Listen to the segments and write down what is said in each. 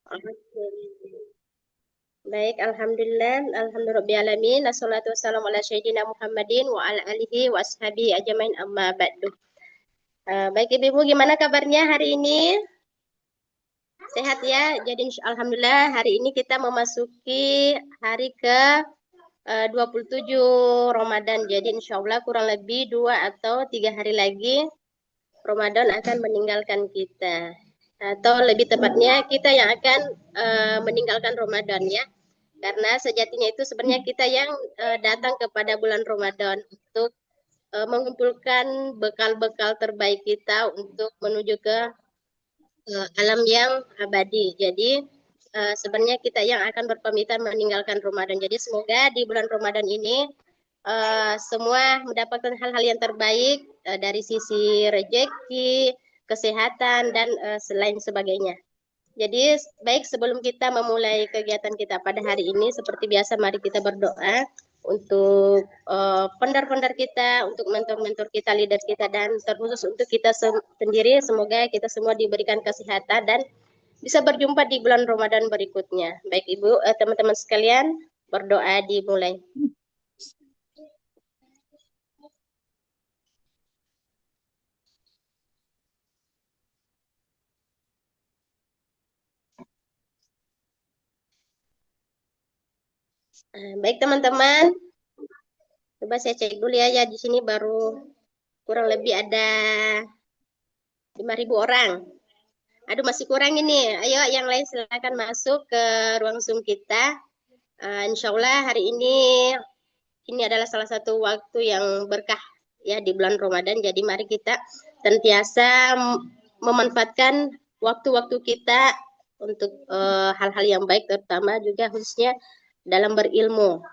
Oke. Baik, alhamdulillah, alhamdulillahirobbilalamin, assalatu wassalamu ala sayyidina Muhammadin wa ala alihi wa ashabihi ajmain amma ba'du. Baik Ibu, gimana kabarnya hari ini? Sehat ya? Jadi alhamdulillah hari ini kita memasuki hari ke 27 Ramadan. Jadi insya Allah kurang lebih 2 atau 3 hari lagi Ramadan akan meninggalkan kita. Atau lebih tepatnya kita yang akan meninggalkan Ramadan ya. Karena sejatinya itu sebenarnya kita yang datang kepada bulan Ramadan untuk mengumpulkan bekal-bekal terbaik kita untuk menuju ke alam yang abadi. Jadi sebenarnya kita yang akan berpamitan meninggalkan Ramadan. Jadi semoga di bulan Ramadan ini semua mendapatkan hal-hal yang terbaik dari sisi rezeki, kesehatan, dan selain sebagainya. Jadi baik sebelum kita memulai kegiatan kita pada hari ini, seperti biasa mari kita berdoa untuk pendar-pendar kita, untuk mentor-mentor kita, leader kita, dan terkhusus untuk kita sendiri. Semoga kita semua diberikan kesehatan dan bisa berjumpa di bulan Ramadan berikutnya. Baik Ibu, teman-teman sekalian, berdoa dimulai. Baik teman-teman, coba saya cek dulu ya, di sini baru kurang lebih ada 5.000 orang. Aduh masih kurang ini. Ayo yang lain silakan masuk ke ruang Zoom kita. Insya Allah hari ini adalah salah satu waktu yang berkah ya di bulan Ramadan. Jadi mari kita sentiasa memanfaatkan waktu-waktu kita untuk hal-hal yang baik, terutama juga khususnya dalam berilmu.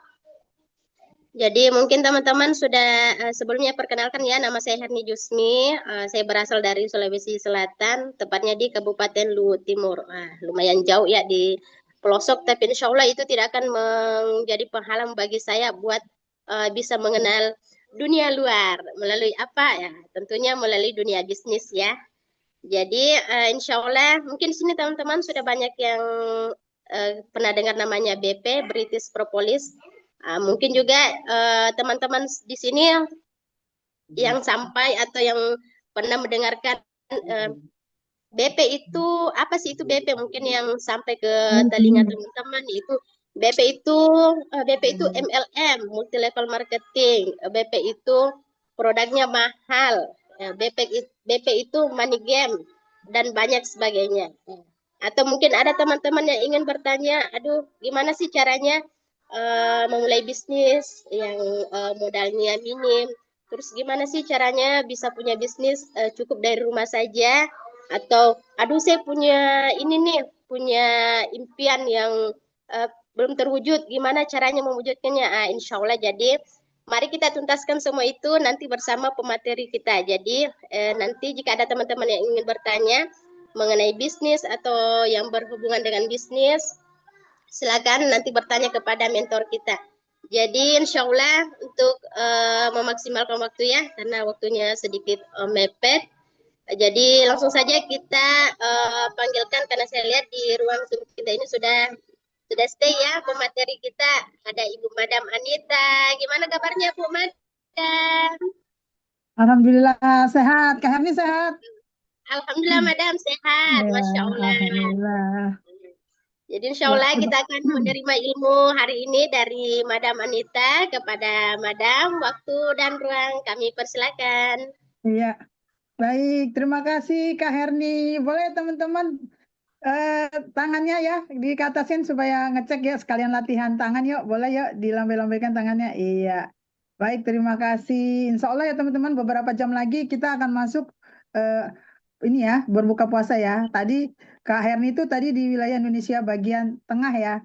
Jadi mungkin teman-teman sudah sebelumnya perkenalkan ya, nama saya Herni Jusmi, saya berasal dari Sulawesi Selatan, tepatnya di Kabupaten Luwu Timur. Lumayan jauh ya di pelosok, tapi insya Allah itu tidak akan menjadi penghalang bagi saya buat bisa mengenal dunia luar. Melalui apa ya? Tentunya melalui dunia bisnis ya. Jadi insya Allah mungkin di sini teman-teman sudah banyak yang pernah dengar namanya BP, British Propolis. Mungkin juga teman-teman di sini yang sampai atau yang pernah mendengarkan BP itu apa sih itu BP mungkin yang sampai ke telinga teman-teman itu BP itu MLM multi level marketing, BP itu produknya mahal, BP itu money game dan banyak sebagainya. Atau mungkin ada teman-teman yang ingin bertanya, aduh gimana sih caranya memulai bisnis yang modalnya minim. Terus gimana sih caranya bisa punya bisnis cukup dari rumah saja atau aduh saya punya ini nih, punya impian yang belum terwujud. Gimana caranya mewujudkannya? Insya Allah jadi mari kita tuntaskan semua itu nanti bersama pemateri kita. Jadi nanti jika ada teman-teman yang ingin bertanya mengenai bisnis atau yang berhubungan dengan bisnis, silakan nanti bertanya kepada mentor kita. Jadi insya Allah untuk memaksimalkan waktu ya, karena waktunya sedikit mepet. Jadi langsung saja kita panggilkan karena saya lihat di ruang Zoom kita ini sudah stay ya pemateri kita. Ada Ibu Madam Anita. Gimana kabarnya Bu Madam? Alhamdulillah sehat. Kak Herni sehat? Alhamdulillah Madam sehat, Ya, Masya Allah. Alhamdulillah. Jadi insya Ya, Allah kita akan menerima ilmu hari ini dari Madam Anita kepada Madam. Waktu dan ruang kami persilakan. iya. Baik, terima kasih Kak Herni. Boleh teman-teman eh, tangannya ya dikatasin supaya ngecek ya sekalian latihan tangan yuk. Boleh yuk dilambai-lambaikan tangannya. Iya. Baik, terima kasih. Insya Allah ya teman-teman beberapa jam lagi kita akan masuk eh, ini ya berbuka puasa ya. Tadi Kak Herni itu tadi di wilayah Indonesia bagian tengah ya.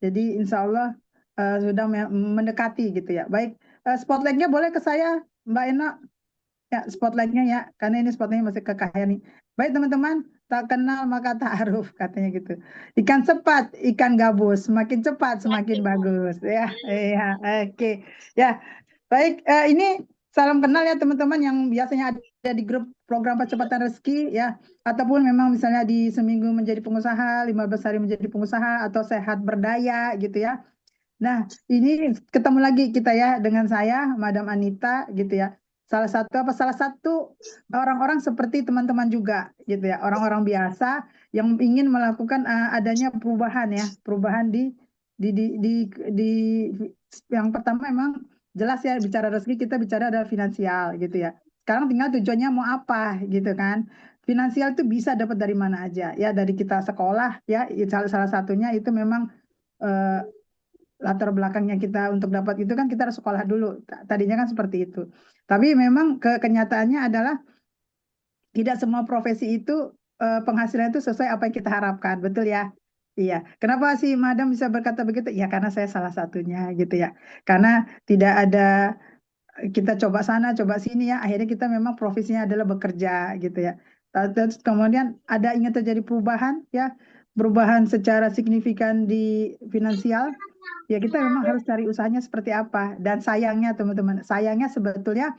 Jadi insya Allah sudah mendekati gitu ya. Baik, spotlightnya boleh ke saya Mbak Ena. Ya, spotlightnya ya, karena ini spotlightnya masih ke Kak Heni. Baik teman-teman, tak kenal maka tak aruf katanya gitu. Ikan cepat, ikan gabus, semakin cepat semakin Waduh. bagus. Ya, ya, oke. Ya, baik. Ini salam kenal ya teman-teman yang biasanya ada di grup program percepatan rezeki ya, ataupun memang misalnya di seminggu menjadi pengusaha, 15 hari menjadi pengusaha, atau sehat berdaya gitu ya. Nah, ini ketemu lagi kita ya dengan saya, Madam Anita gitu ya. Salah satu orang-orang seperti teman-teman juga gitu ya, orang-orang biasa yang ingin melakukan adanya perubahan ya, perubahan di yang pertama memang jelas ya, bicara rezeki kita bicara adalah finansial gitu ya. Sekarang tinggal tujuannya mau apa gitu kan. Finansial itu bisa dapat dari mana aja ya, dari kita sekolah ya, salah satunya itu memang eh, latar belakangnya kita untuk dapat itu kan kita harus sekolah dulu. Tadinya kan seperti itu. Tapi memang kenyataannya adalah tidak semua profesi itu penghasilan itu sesuai apa yang kita harapkan, betul ya? Iya. Kenapa sih Madam bisa berkata begitu? Ya karena saya salah satunya gitu ya. Karena tidak ada, kita coba sana, coba sini ya. Akhirnya kita memang profesinya adalah bekerja gitu ya. Terus kemudian ada ingin terjadi perubahan ya, perubahan secara signifikan di finansial. Ya kita memang harus cari usahanya seperti apa. Dan sayangnya teman-teman, sayangnya sebetulnya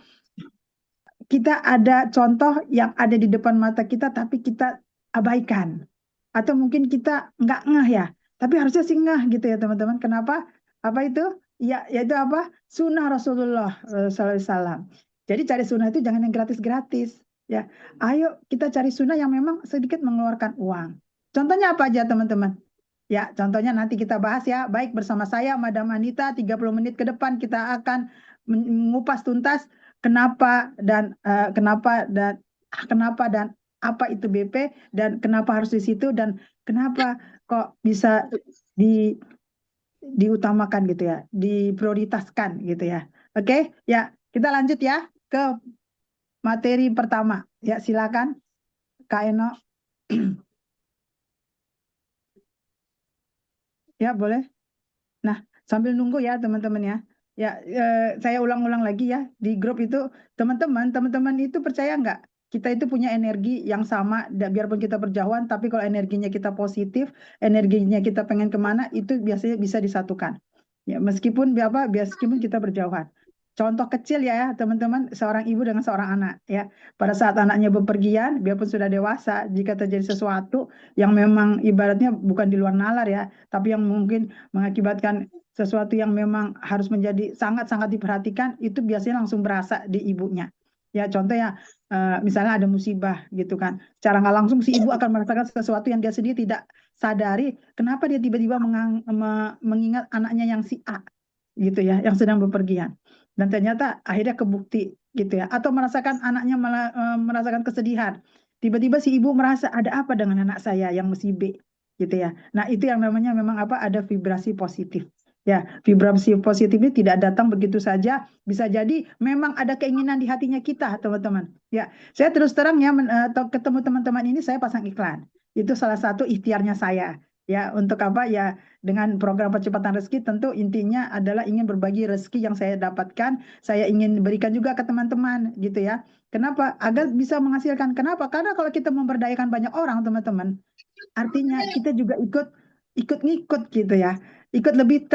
kita ada contoh yang ada di depan mata kita tapi kita abaikan. Atau mungkin kita nggak ngeh ya. Tapi harusnya sih ngeh gitu ya teman-teman. Kenapa? Apa itu? Ya, yaitu apa? Sunnah Rasulullah SAW. Jadi cari sunnah itu jangan yang gratis-gratis. Ya, ayo kita cari sunnah yang memang sedikit mengeluarkan uang. Contohnya apa aja teman-teman? Ya, contohnya nanti kita bahas ya. Baik bersama saya, Madam Anita, 30 menit ke depan kita akan mengupas tuntas kenapa dan apa itu BP dan kenapa harus di situ dan kenapa kok bisa di diutamakan gitu ya, diprioritaskan gitu ya. Oke, ya kita lanjut ya ke materi pertama. Ya, silakan Kak Eno. Ya, boleh. Nah, sambil nunggu ya teman-teman ya. Ya, saya ulang-ulang lagi ya di grup itu, teman-teman itu percaya nggak? Kita itu punya energi yang sama, biarpun kita berjauhan, tapi kalau energinya kita positif, energinya kita pengen kemana, itu biasanya bisa disatukan. Ya, meskipun kita berjauhan. Contoh kecil ya, teman-teman, seorang ibu dengan seorang anak ya. Pada saat anaknya bepergian, biarpun sudah dewasa, jika terjadi sesuatu yang memang ibaratnya bukan di luar nalar ya, tapi yang mungkin mengakibatkan sesuatu yang memang harus menjadi sangat-sangat diperhatikan, itu biasanya langsung berasa di ibunya. Ya, contohnya misalnya ada musibah gitu kan. Secara nggak langsung si ibu akan merasakan sesuatu yang dia sendiri tidak sadari, kenapa dia tiba-tiba mengingat anaknya yang si A gitu ya, yang sedang bepergian. Dan ternyata akhirnya kebukti gitu ya. Atau merasakan anaknya merasakan kesedihan. Tiba-tiba si ibu merasa ada apa dengan anak saya yang mesti B gitu ya. Nah, itu yang namanya memang apa? Ada vibrasi positif. Ya, vibrasi positif ini tidak datang begitu saja. Bisa jadi memang ada keinginan di hatinya kita, teman-teman. Ya, saya terus terang ya ketemu teman-teman ini saya pasang iklan. Itu salah satu ikhtiarnya saya. Ya, untuk apa ya? Dengan program percepatan rezeki tentu intinya adalah ingin berbagi rezeki yang saya dapatkan, saya ingin berikan juga ke teman-teman gitu ya. Kenapa? Agar bisa menghasilkan. Kenapa? Karena kalau kita memberdayakan banyak orang, teman-teman, artinya kita juga ikut ikut ngikut gitu ya. Ikut lebih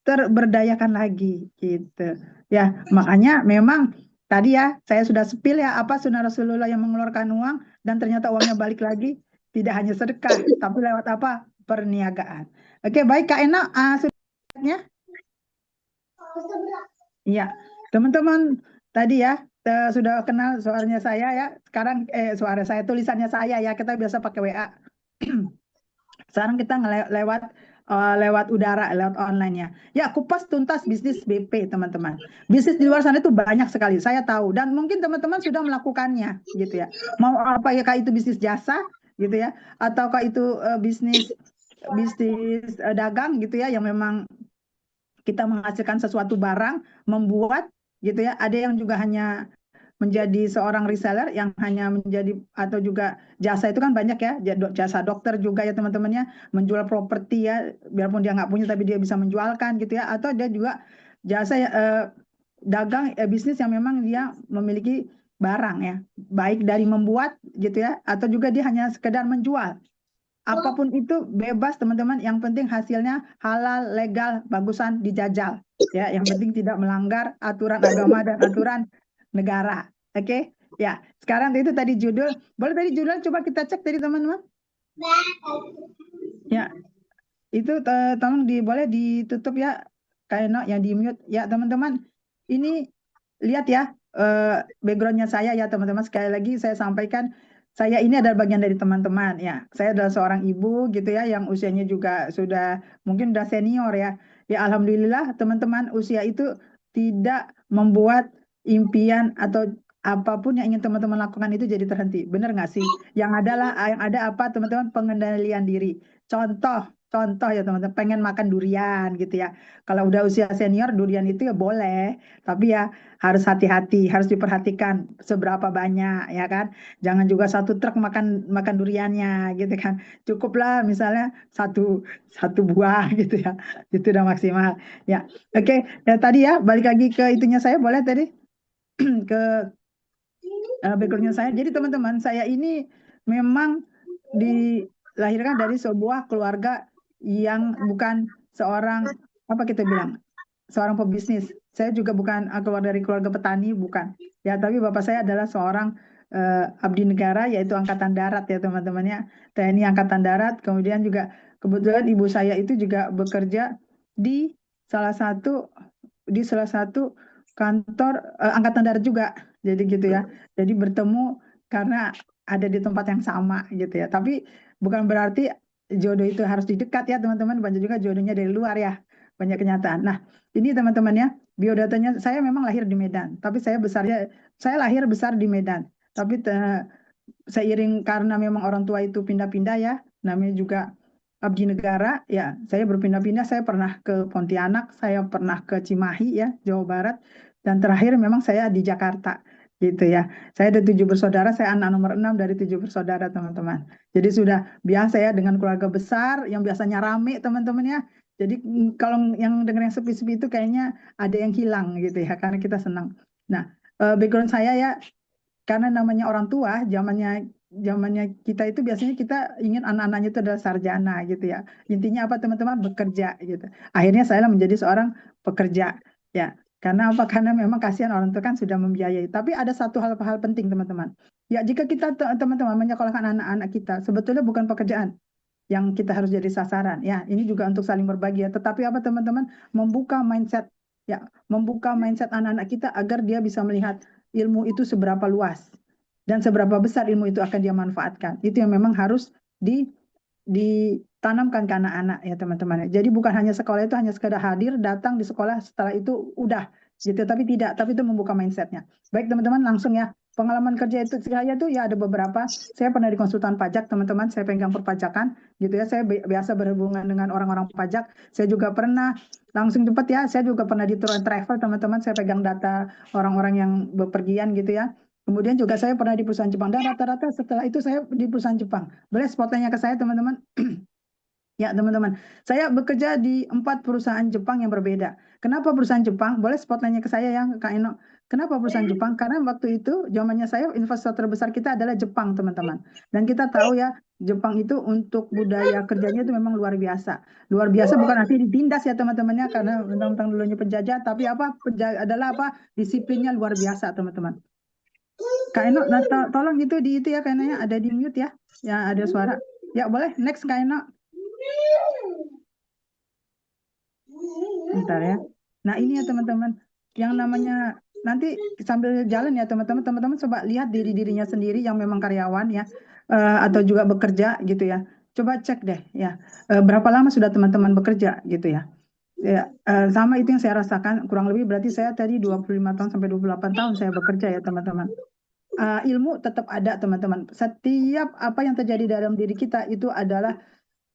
terberdayakan lagi gitu. Ya, makanya memang tadi ya saya sudah sepil ya apa sunnah Rasulullah yang mengeluarkan uang dan ternyata uangnya balik lagi, tidak hanya sedekah tapi lewat apa? Perniagaan. Oke, baik Kak Ena, sudah iya, teman-teman tadi ya sudah kenal suaranya saya ya. Sekarang suara saya tulisannya saya ya. Kita biasa pakai WA. Sekarang kita lewat udara, lewat online ya. Ya, kupas tuntas bisnis BP, teman-teman. Bisnis di luar sana itu banyak sekali, saya tahu. Dan mungkin teman-teman sudah melakukannya, gitu ya. Mau apa ya, kah itu bisnis jasa, gitu ya. Ataukah itu bisnis bisnis dagang, gitu ya, yang memang kita menghasilkan sesuatu barang, membuat, gitu ya. Ada yang juga hanya menjadi seorang reseller yang hanya menjadi atau juga jasa itu kan banyak ya, jasa dokter juga ya teman-temannya, menjual properti ya, biarpun dia nggak punya tapi dia bisa menjualkan gitu ya, atau dia juga jasa dagang bisnis yang memang dia memiliki barang ya, baik dari membuat gitu ya, atau juga dia hanya sekedar menjual. Apapun itu bebas teman-teman, yang penting hasilnya halal, legal, bagusan dijajal. Ya, yang penting tidak melanggar aturan agama dan aturan negara. Oke? Ya, sekarang itu tadi judul. Boleh tadi judul coba kita cek tadi teman-teman. Ya, itu tolong boleh ditutup ya, kayak yang di mute ya teman-teman. Ini lihat ya backgroundnya saya ya teman-teman. Sekali lagi saya sampaikan, saya ini adalah bagian dari teman-teman ya. Saya adalah seorang ibu gitu ya, yang usianya juga sudah mungkin udah senior ya. Ya alhamdulillah teman-teman, usia itu tidak membuat impian atau apapun yang ingin teman-teman lakukan itu jadi terhenti. Benar nggak sih? Yang ada apa teman-teman? Pengendalian diri. Contoh, contoh ya teman-teman, pengen makan durian gitu ya. Kalau udah usia senior, durian itu ya boleh, tapi ya harus hati-hati, harus diperhatikan seberapa banyak ya kan. Jangan juga satu truk makan makan duriannya gitu kan. Cukuplah misalnya satu satu buah gitu ya. Itu udah maksimal. Ya, oke. Ya tadi ya balik lagi ke itunya saya boleh tadi ke backgroundnya saya. Jadi teman-teman, saya ini memang dilahirkan dari sebuah keluarga yang bukan seorang apa kita bilang seorang pebisnis. Saya juga bukan keluar dari keluarga petani, bukan. Ya, tapi bapak saya adalah seorang abdi negara, yaitu Angkatan Darat ya teman-teman ya. TNI Angkatan Darat. Kemudian juga kebetulan ibu saya itu juga bekerja di salah satu salah satu kantor Angkatan Darat juga. Jadi gitu ya. Jadi bertemu karena ada di tempat yang sama gitu ya. Tapi bukan berarti jodoh itu harus di dekat ya teman-teman. Banyak juga jodohnya dari luar ya. Banyak kenyataan. Nah, ini teman-teman ya, biodatanya saya memang lahir di Medan, tapi saya lahir besar di Medan. Tapi seiring karena memang orang tua itu pindah-pindah ya, namanya juga abdi negara, ya saya berpindah-pindah. Saya pernah ke Pontianak, saya pernah ke Cimahi ya, Jawa Barat, dan terakhir memang saya di Jakarta gitu ya. Saya ada 7 bersaudara, saya anak nomor 6 dari 7 bersaudara teman-teman. Jadi sudah biasa ya dengan keluarga besar yang biasanya rame teman-teman ya. Jadi kalau yang dengar yang sepi-sepi itu kayaknya ada yang hilang gitu ya, karena kita senang. Nah, background saya ya, karena namanya orang tua, zamannya zamannya kita itu biasanya kita ingin anak-anaknya itu adalah sarjana gitu ya. Intinya apa teman-teman? Bekerja gitu. Akhirnya saya menjadi seorang pekerja ya. Karena apa? Karena memang kasihan orang tua kan sudah membiayai. Tapi ada satu hal penting teman-teman. Ya jika kita teman-teman menyekolahkan anak-anak kita, sebetulnya bukan pekerjaan yang kita harus jadi sasaran. Ya, ini juga untuk saling berbagi ya. Tetapi apa teman-teman? Membuka mindset ya, membuka mindset anak-anak kita agar dia bisa melihat ilmu itu seberapa luas dan seberapa besar ilmu itu akan dia manfaatkan. Itu yang memang harus ditanamkan ke anak-anak ya teman-teman. Jadi bukan hanya sekolah itu hanya sekedar hadir, datang di sekolah, setelah itu udah gitu. Tapi tidak, tapi itu membuka mindsetnya. Baik teman-teman, langsung ya. Pengalaman kerja itu saya tuh ya ada beberapa. Saya pernah di konsultan pajak teman-teman. Saya pegang perpajakan gitu ya. Saya biasa berhubungan dengan orang-orang pajak. Saya juga pernah langsung cepat ya. Saya juga pernah di tour and travel teman-teman. Saya pegang data orang-orang yang bepergian gitu ya. Kemudian juga saya pernah di perusahaan Jepang, dan rata-rata setelah itu saya di perusahaan Jepang. Boleh spotnya ke saya teman-teman? Ya teman-teman, saya bekerja di 4 perusahaan Jepang yang berbeda. Kenapa perusahaan Jepang? Boleh spotnya ke saya ya Kak Eno. Kenapa perusahaan Jepang? Karena waktu itu zamannya saya investor terbesar kita adalah Jepang teman-teman. Dan kita tahu ya Jepang itu untuk budaya kerjanya itu memang luar biasa. Luar biasa bukan arti ditindas ya teman-temannya karena tentang dulunya penjajah, tapi apa adalah apa disiplinnya luar biasa teman-teman. Kak Eno, nah, tolong itu di itu ya Kak Eno ya, ada di mute ya, ya ada suara. Ya boleh, next Kak Eno. Bentar ya. Nah ini ya teman-teman, yang namanya nanti sambil jalan ya teman-teman, teman-teman coba lihat dirinya sendiri yang memang karyawan ya, atau juga bekerja gitu ya. Coba cek deh ya, berapa lama sudah teman-teman bekerja gitu ya. Ya, sama itu yang saya rasakan, kurang lebih berarti saya tadi 25 tahun sampai 28 tahun saya bekerja ya teman-teman. Ilmu tetap ada teman-teman. Setiap apa yang terjadi dalam diri kita itu adalah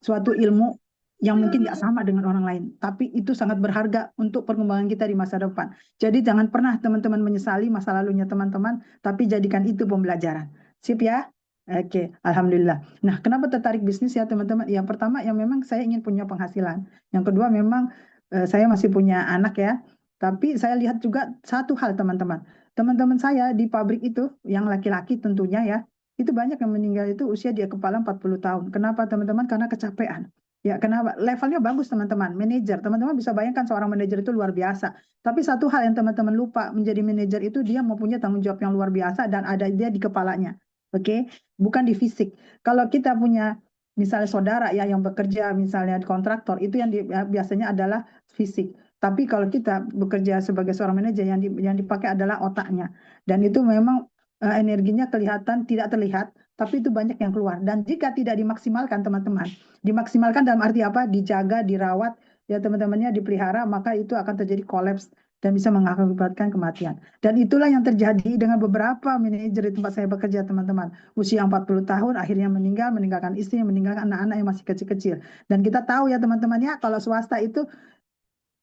suatu ilmu yang mungkin nggak sama dengan orang lain, tapi itu sangat berharga untuk perkembangan kita di masa depan. Jadi jangan pernah teman-teman menyesali masa lalunya teman-teman, tapi jadikan itu pembelajaran. Sip ya? Oke, alhamdulillah. Nah, kenapa tertarik bisnis ya teman-teman? Yang pertama, yang memang saya ingin punya penghasilan. Yang kedua, memang saya masih punya anak ya. Tapi saya lihat juga satu hal teman-teman. Teman-teman saya di pabrik itu, yang laki-laki tentunya ya, itu banyak yang meninggal itu usia dia kepala 40 tahun. Kenapa teman-teman? Karena kecapean. Ya, kenapa? Levelnya bagus teman-teman. Manajer, teman-teman bisa bayangkan seorang manajer itu luar biasa. Tapi satu hal yang teman-teman lupa, menjadi manajer itu dia mempunyai tanggung jawab yang luar biasa dan ada dia di kepalanya. Oke, bukan di fisik. Kalau kita punya misalnya saudara ya yang bekerja misalnya di kontraktor itu yang biasanya adalah fisik. Tapi kalau kita bekerja sebagai seorang manajer yang dipakai adalah otaknya. Dan itu memang energinya kelihatan tidak terlihat, tapi itu banyak yang keluar. Dan jika tidak dimaksimalkan teman-teman, dimaksimalkan dalam arti apa? Dijaga, dirawat, ya teman-temannya dipelihara, maka itu akan terjadi kolaps dan bisa mengakibatkan kematian. Dan itulah yang terjadi dengan beberapa manajer di tempat saya bekerja, teman-teman. Usia 40 tahun, akhirnya meninggalkan istri, meninggalkan anak-anak yang masih kecil-kecil. Dan kita tahu ya teman-teman ya, kalau swasta itu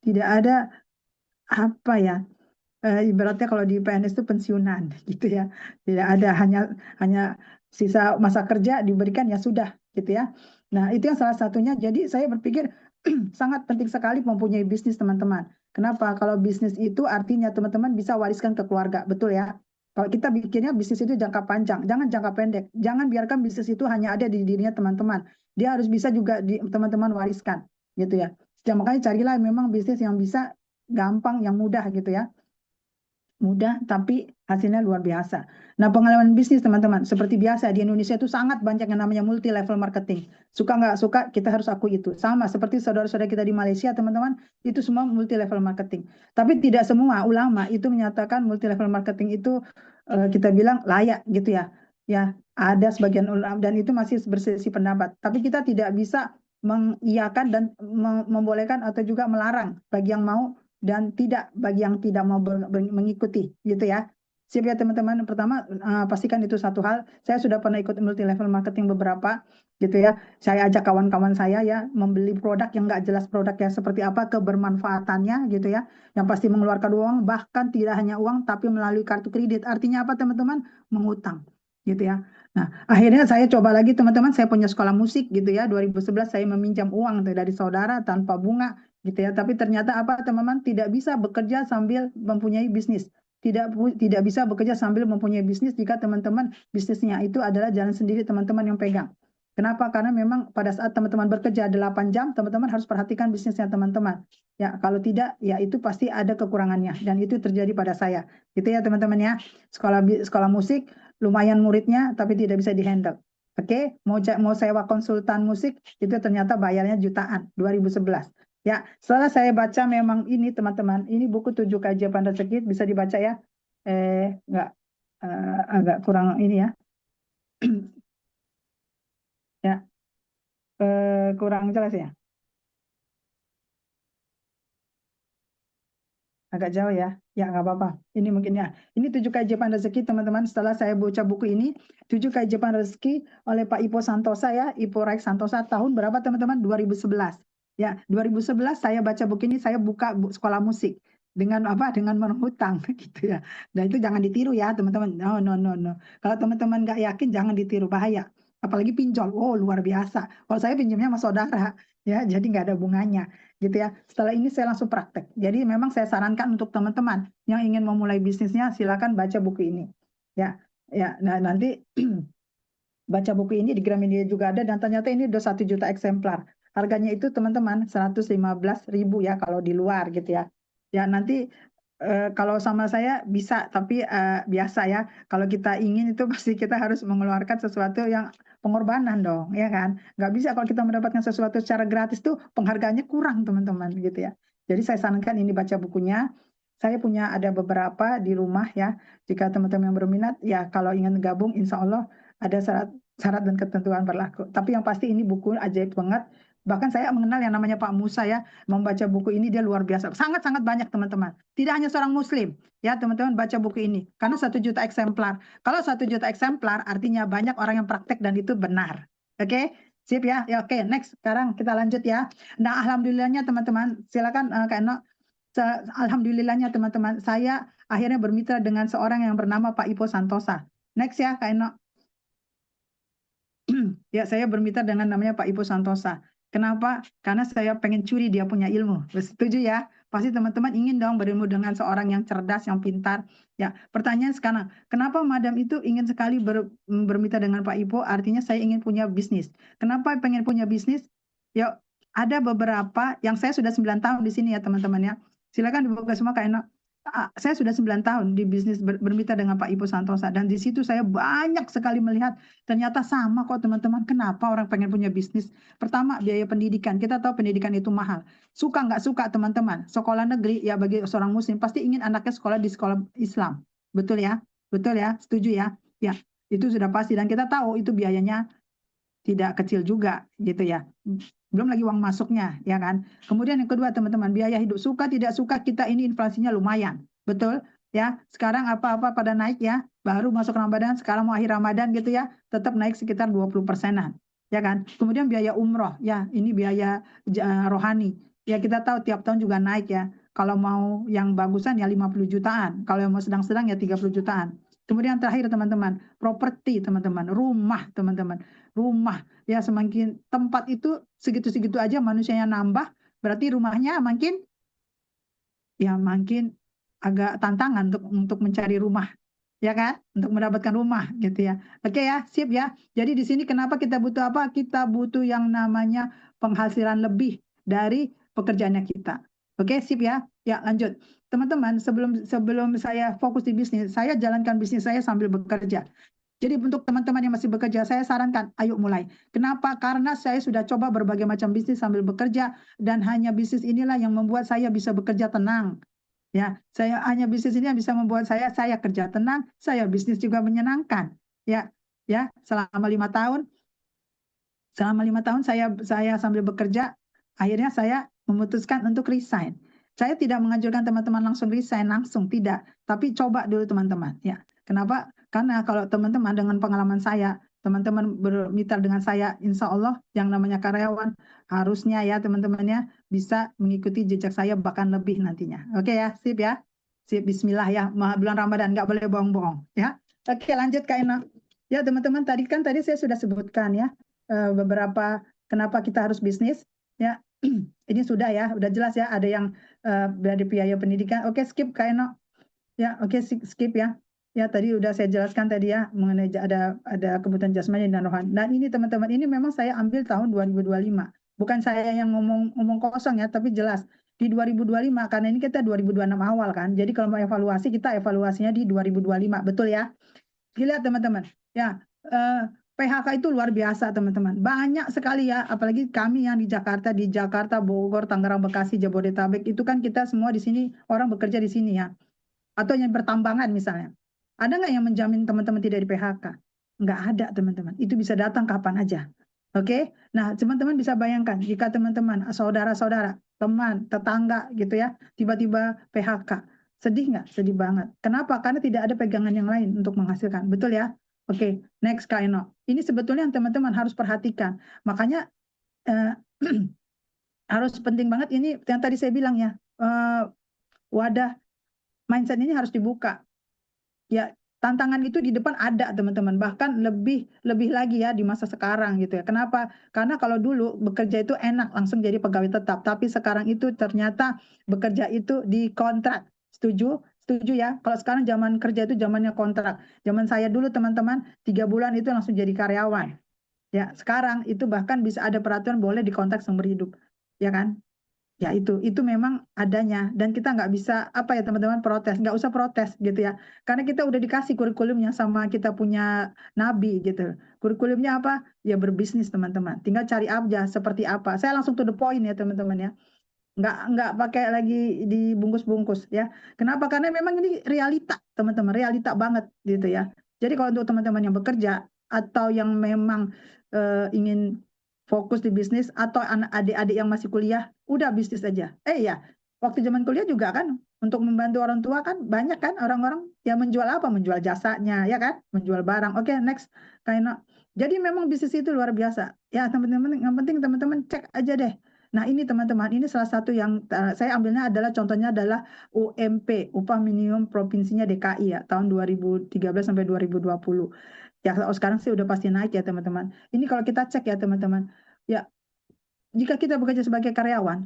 tidak ada apa ya, ibaratnya kalau di PNS itu pensiunan gitu ya, tidak ada, hanya sisa masa kerja diberikan ya sudah gitu ya. Nah itu yang salah satunya. Jadi saya berpikir sangat penting sekali mempunyai bisnis teman-teman. Kenapa? Kalau bisnis itu artinya teman-teman bisa wariskan ke keluarga, betul ya. Kalau kita bikinnya bisnis itu jangka panjang, jangan jangka pendek. Jangan biarkan bisnis itu hanya ada di dirinya teman-teman. Dia harus bisa juga di teman-teman wariskan gitu ya. Ya, makanya carilah memang bisnis yang bisa gampang, yang mudah gitu ya, mudah tapi hasilnya luar biasa. Nah, pengalaman bisnis teman-teman, seperti biasa di Indonesia itu sangat banyak yang namanya multi level marketing. Suka nggak suka, kita harus akui itu. Sama seperti saudara-saudara kita di Malaysia, teman-teman, itu semua multi level marketing. Tapi tidak semua ulama itu menyatakan multi level marketing itu kita bilang layak gitu ya. Ya, ada sebagian ulama dan itu masih berselisih pendapat. Tapi kita tidak bisa mengiyakan dan membolehkan atau juga melarang bagi yang mau dan tidak bagi yang tidak mau mengikuti gitu ya. Siap ya teman-teman. Pertama pastikan itu satu hal. Saya sudah pernah ikut multi level marketing beberapa gitu ya. Saya ajak kawan-kawan saya ya membeli produk yang nggak jelas produknya seperti apa, kebermanfaatannya gitu ya. Yang pasti mengeluarkan uang, bahkan tidak hanya uang tapi melalui kartu kredit. Artinya apa teman-teman? Mengutang gitu ya. Nah, akhirnya saya coba lagi teman-teman, saya punya sekolah musik gitu ya. 2011 saya meminjam uang dari saudara tanpa bunga gitu ya. Tapi ternyata apa teman-teman, tidak bisa bekerja sambil mempunyai bisnis. Tidak bisa bekerja sambil mempunyai bisnis jika teman-teman bisnisnya itu adalah jalan sendiri teman-teman yang pegang. Kenapa? Karena memang pada saat teman-teman bekerja 8 jam, teman-teman harus perhatikan bisnisnya teman-teman. Ya, kalau tidak, ya itu pasti ada kekurangannya. Dan itu terjadi pada saya. Gitu ya teman-teman ya. Sekolah musik, lumayan muridnya, tapi tidak bisa dihandle. Oke, mau sewa konsultan musik, itu ternyata bayarnya jutaan, 2011. Ya, setelah saya baca memang ini teman-teman, ini buku 7 Keajaiban Rezeki, bisa dibaca ya. Enggak, agak kurang ini ya. Ya, kurang jelas ya. Agak jauh ya. Ya, nggak apa-apa. Ini mungkin ya. Ini 7 Keajaiban Rezeki, teman-teman. Setelah saya baca buku ini, 7 Keajaiban Rezeki oleh Pak Ipo Santosa ya. Ipo Raik Santosa tahun berapa teman-teman? 2011. Ya, 2011 saya baca buku ini, saya buka sekolah musik. Dengan apa? Dengan menghutang gitu ya. Dan itu jangan ditiru ya, teman-teman. No, no, no, no. Kalau teman-teman nggak yakin, jangan ditiru. Bahaya. Apalagi pinjol. Oh, luar biasa. Kalau saya pinjamnya sama saudara. Ya, jadi nggak ada bunganya gitu ya. Setelah ini saya langsung praktek. Jadi memang saya sarankan untuk teman-teman yang ingin memulai bisnisnya silakan baca buku ini. Ya, ya. Nah, nanti baca buku ini di Gramedia juga ada dan ternyata ini udah 1 juta eksemplar. Harganya itu teman-teman 115.000 ya kalau di luar gitu ya. Ya nanti kalau sama saya bisa tapi biasa ya. Kalau kita ingin itu pasti kita harus mengeluarkan sesuatu yang pengorbanan dong, ya kan? Nggak bisa kalau kita mendapatkan sesuatu secara gratis tuh penghargaannya kurang teman-teman gitu ya. Jadi saya sarankan ini baca bukunya. Saya punya ada beberapa di rumah ya. Jika teman-teman yang berminat ya kalau ingin gabung insya Allah ada syarat dan ketentuan berlaku. Tapi yang pasti ini buku ajaib banget. Bahkan saya mengenal yang namanya Pak Musa ya, membaca buku ini dia luar biasa. Sangat-sangat banyak teman-teman. Tidak hanya seorang Muslim, ya teman-teman baca buku ini. Karena 1 juta eksemplar. Kalau 1 juta eksemplar artinya banyak orang yang praktek dan itu benar. Oke, sip ya. Ya oke, next. Sekarang kita lanjut ya. Nah, alhamdulillahnya teman-teman, silakan Kak Eno. Alhamdulillahnya teman-teman, saya akhirnya bermitra dengan seorang yang bernama Pak Ipo Santosa. Next ya Kak Eno. Ya, saya bermitra dengan namanya Pak Ipo Santosa. Kenapa? Karena saya pengen curi dia punya ilmu. Setuju ya? Pasti teman-teman ingin dong berilmu dengan seorang yang cerdas, yang pintar. Ya, pertanyaan sekarang, kenapa Madam itu ingin sekali bermitra dengan Pak Ipo? Artinya saya ingin punya bisnis. Kenapa pengen punya bisnis? Ya, ada beberapa yang saya sudah 9 tahun di sini ya teman-teman ya. Silakan dibuka semua Kak Eno. Saya sudah 9 tahun di bisnis bermitra dengan Pak Ibu Santosa, dan di situ saya banyak sekali melihat ternyata sama kok teman-teman. Kenapa orang pengen punya bisnis? Pertama, biaya pendidikan. Kita tahu pendidikan itu mahal. Suka nggak suka teman-teman, sekolah negeri ya bagi seorang muslim pasti ingin anaknya sekolah di sekolah Islam. Betul ya? Betul ya? Setuju ya? Ya, itu sudah pasti, dan kita tahu itu biayanya tidak kecil juga gitu ya. Belum lagi uang masuknya ya kan. Kemudian yang kedua teman-teman, biaya hidup. Suka tidak suka kita ini inflasinya lumayan. Betul ya. Sekarang apa-apa pada naik ya. Baru masuk Ramadan, sekarang mau akhir Ramadan gitu ya, tetap naik sekitar 20%-an. Ya kan. Kemudian biaya umroh ya, ini biaya rohani. Ya kita tahu tiap tahun juga naik ya. Kalau mau yang bagusan ya 50 jutaan. Kalau yang mau sedang-sedang ya 30 jutaan. Kemudian terakhir teman-teman, properti teman-teman, rumah teman-teman. Rumah ya, semakin tempat itu segitu-segitu aja manusianya nambah, berarti rumahnya makin makin agak tantangan untuk mencari rumah ya kan, untuk mendapatkan rumah gitu ya. Oke ya, sip ya. Jadi di sini kenapa kita butuh apa? Kita butuh yang namanya penghasilan lebih dari pekerjaannya kita. Oke, sip ya. Ya, lanjut. Teman-teman, sebelum sebelum saya fokus di bisnis, saya jalankan bisnis saya sambil bekerja. Jadi untuk teman-teman yang masih bekerja, saya sarankan, ayo mulai. Kenapa? Karena saya sudah coba berbagai macam bisnis sambil bekerja, dan hanya bisnis inilah yang membuat saya bisa bekerja tenang. Ya, saya hanya bisnis ini yang bisa membuat saya kerja tenang, saya bisnis juga menyenangkan. Ya, ya, selama lima tahun saya sambil bekerja, akhirnya saya memutuskan untuk resign. Saya tidak menganjurkan teman-teman langsung resign, langsung tidak, tapi coba dulu teman-teman. Ya, kenapa? Karena kalau teman-teman dengan pengalaman saya, teman-teman bermitra dengan saya, insya Allah yang namanya karyawan harusnya ya teman-teman ya bisa mengikuti jejak saya bahkan lebih nantinya. Oke ya, sip ya, sip. Bismillah ya, bulan Ramadan nggak boleh bohong-bohong ya. Oke, lanjut Kak Ina. Ya teman-teman, tadi saya sudah sebutkan ya beberapa kenapa kita harus bisnis ya. Ini sudah ya, udah jelas ya, ada yang dari biaya pendidikan. Oke, skip Kak Eno ya. Oke, skip ya. Ya, tadi udah saya jelaskan tadi ya mengenai ada kebutuhan jasmani dan rohani. Dan ini teman-teman, ini memang saya ambil tahun 2025. Bukan saya yang ngomong kosong ya, tapi jelas di 2025, karena ini kita 2026 awal kan. Jadi kalau mau evaluasi, kita evaluasinya di 2025, betul ya. Gila teman-teman. Ya, PHK itu luar biasa teman-teman. Banyak sekali ya, apalagi kami yang di Jakarta, Bogor, Tangerang, Bekasi, Jabodetabek, itu kan kita semua di sini orang bekerja di sini ya. Atau yang bertambangan misalnya. Ada nggak yang menjamin teman-teman tidak di PHK? Nggak ada teman-teman. Itu bisa datang kapan aja. Oke? Nah, teman-teman bisa bayangkan jika teman-teman, saudara-saudara, teman, tetangga gitu ya, tiba-tiba PHK. Sedih nggak? Sedih banget. Kenapa? Karena tidak ada pegangan yang lain untuk menghasilkan. Betul ya? Oke, next Kak Eno. Ini sebetulnya yang teman-teman harus perhatikan. Makanya eh, harus penting banget ini yang tadi saya bilang ya, wadah mindset ini harus dibuka. Ya, tantangan itu di depan ada teman-teman, bahkan lebih lebih lagi ya di masa sekarang gitu ya. Kenapa? Karena kalau dulu bekerja itu enak langsung jadi pegawai tetap, tapi sekarang itu ternyata bekerja itu dikontrak. Setuju? Setuju ya. Kalau sekarang zaman kerja itu zamannya kontrak. Zaman saya dulu teman-teman 3 bulan itu langsung jadi karyawan. Ya, sekarang itu bahkan bisa ada peraturan boleh dikontrak seumur hidup. Ya kan? Ya itu memang adanya, dan kita nggak bisa apa ya teman-teman protes, nggak usah protes gitu ya, karena kita udah dikasih kurikulum yang sama kita punya nabi gitu. Kurikulumnya apa? Ya berbisnis teman-teman, tinggal cari aja seperti apa. Saya langsung to the point ya teman-teman ya, nggak pakai lagi dibungkus-bungkus ya. Kenapa? Karena memang ini realita teman-teman, realita banget gitu ya. Jadi kalau untuk teman-teman yang bekerja atau yang memang ingin fokus di bisnis, atau adik-adik yang masih kuliah, udah bisnis aja. Ya, waktu zaman kuliah juga kan untuk membantu orang tua kan banyak kan orang-orang yang menjual apa? Menjual jasanya ya kan, menjual barang. Oke, next Kaina. Jadi memang bisnis itu luar biasa. Ya teman-teman, yang penting teman-teman cek aja deh. Nah ini teman-teman, ini salah satu yang saya ambilnya adalah contohnya adalah UMP, upah minimum provinsinya DKI ya, tahun 2013 sampai 2020. Ya sekarang sih udah pasti naik ya teman-teman. Ini kalau kita cek ya teman-teman, ya jika kita bekerja sebagai karyawan,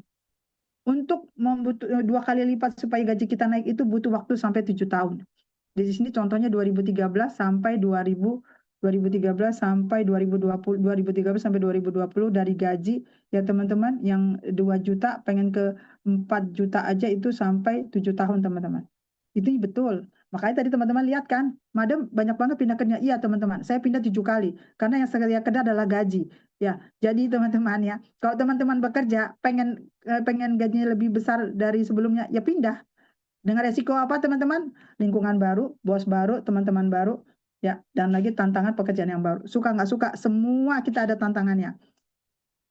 untuk 2 kali lipat supaya gaji kita naik itu butuh waktu sampai 7 tahun. Di sini contohnya 2013 sampai 2020. 2013 sampai 2020, 2013 sampai 2020 dari gaji ya teman-teman yang 2 juta pengen ke 4 juta aja itu sampai 7 tahun teman-teman. Itu betul. Makanya tadi teman-teman lihat kan, Madam banyak banget pindah kerja. Iya teman-teman, saya pindah 7 kali karena yang saya kerja adalah gaji. Ya, jadi teman-teman ya, kalau teman-teman bekerja pengen gajinya lebih besar dari sebelumnya, ya pindah. Dengan resiko apa teman-teman? Lingkungan baru, bos baru, teman-teman baru, ya, dan lagi tantangan pekerjaan yang baru. Suka nggak suka, semua kita ada tantangannya.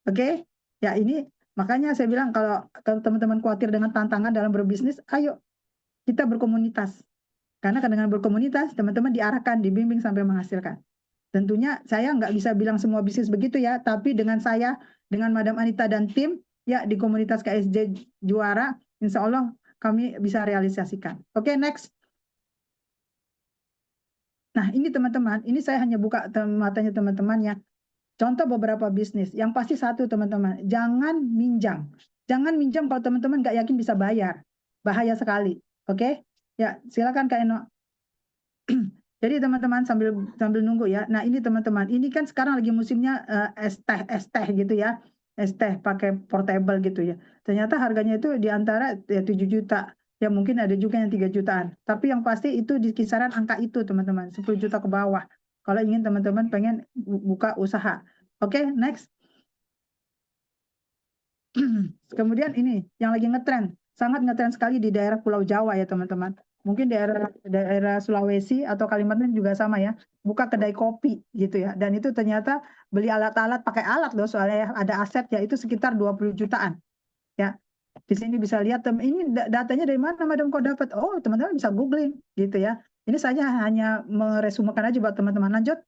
Oke? Ya ini makanya saya bilang kalau teman-teman khawatir dengan tantangan dalam berbisnis, ayo kita berkomunitas. Karena dengan berkomunitas, teman-teman diarahkan, dibimbing sampai menghasilkan. Tentunya saya nggak bisa bilang semua bisnis begitu ya, tapi dengan saya, dengan Madam Anita dan tim, ya di komunitas KSJ Juara, insya Allah kami bisa realisasikan. Oke, next. Nah, ini teman-teman, ini saya hanya buka matanya teman-teman ya. Contoh beberapa bisnis. Yang pasti satu teman-teman, jangan minjam. Jangan minjam kalau teman-teman nggak yakin bisa bayar. Bahaya sekali. Oke? Ya, silakan Kak Eno. Jadi teman-teman sambil nunggu ya. Nah, ini teman-teman, ini kan sekarang lagi musimnya es teh gitu ya. Es teh pakai portable gitu ya. Ternyata harganya itu di antara ya, 7 juta. Ya mungkin ada juga yang 3 jutaan. Tapi yang pasti itu di kisaran angka itu teman-teman, 10 juta ke bawah. Kalau ingin teman-teman pengen buka usaha. Oke, next. Kemudian ini yang lagi ngetren, sangat ngetren sekali di daerah Pulau Jawa ya teman-teman. Mungkin daerah Sulawesi atau Kalimantan juga sama ya, buka kedai kopi gitu ya. Dan itu ternyata beli alat-alat, pakai alat loh soalnya ya, ada aset ya itu sekitar 20 jutaan. Ya. Di sini bisa lihat ini datanya dari mana Madam kok dapat? Oh, teman-teman bisa googling gitu ya. Ini saya hanya meresumekan aja buat teman-teman. Lanjut.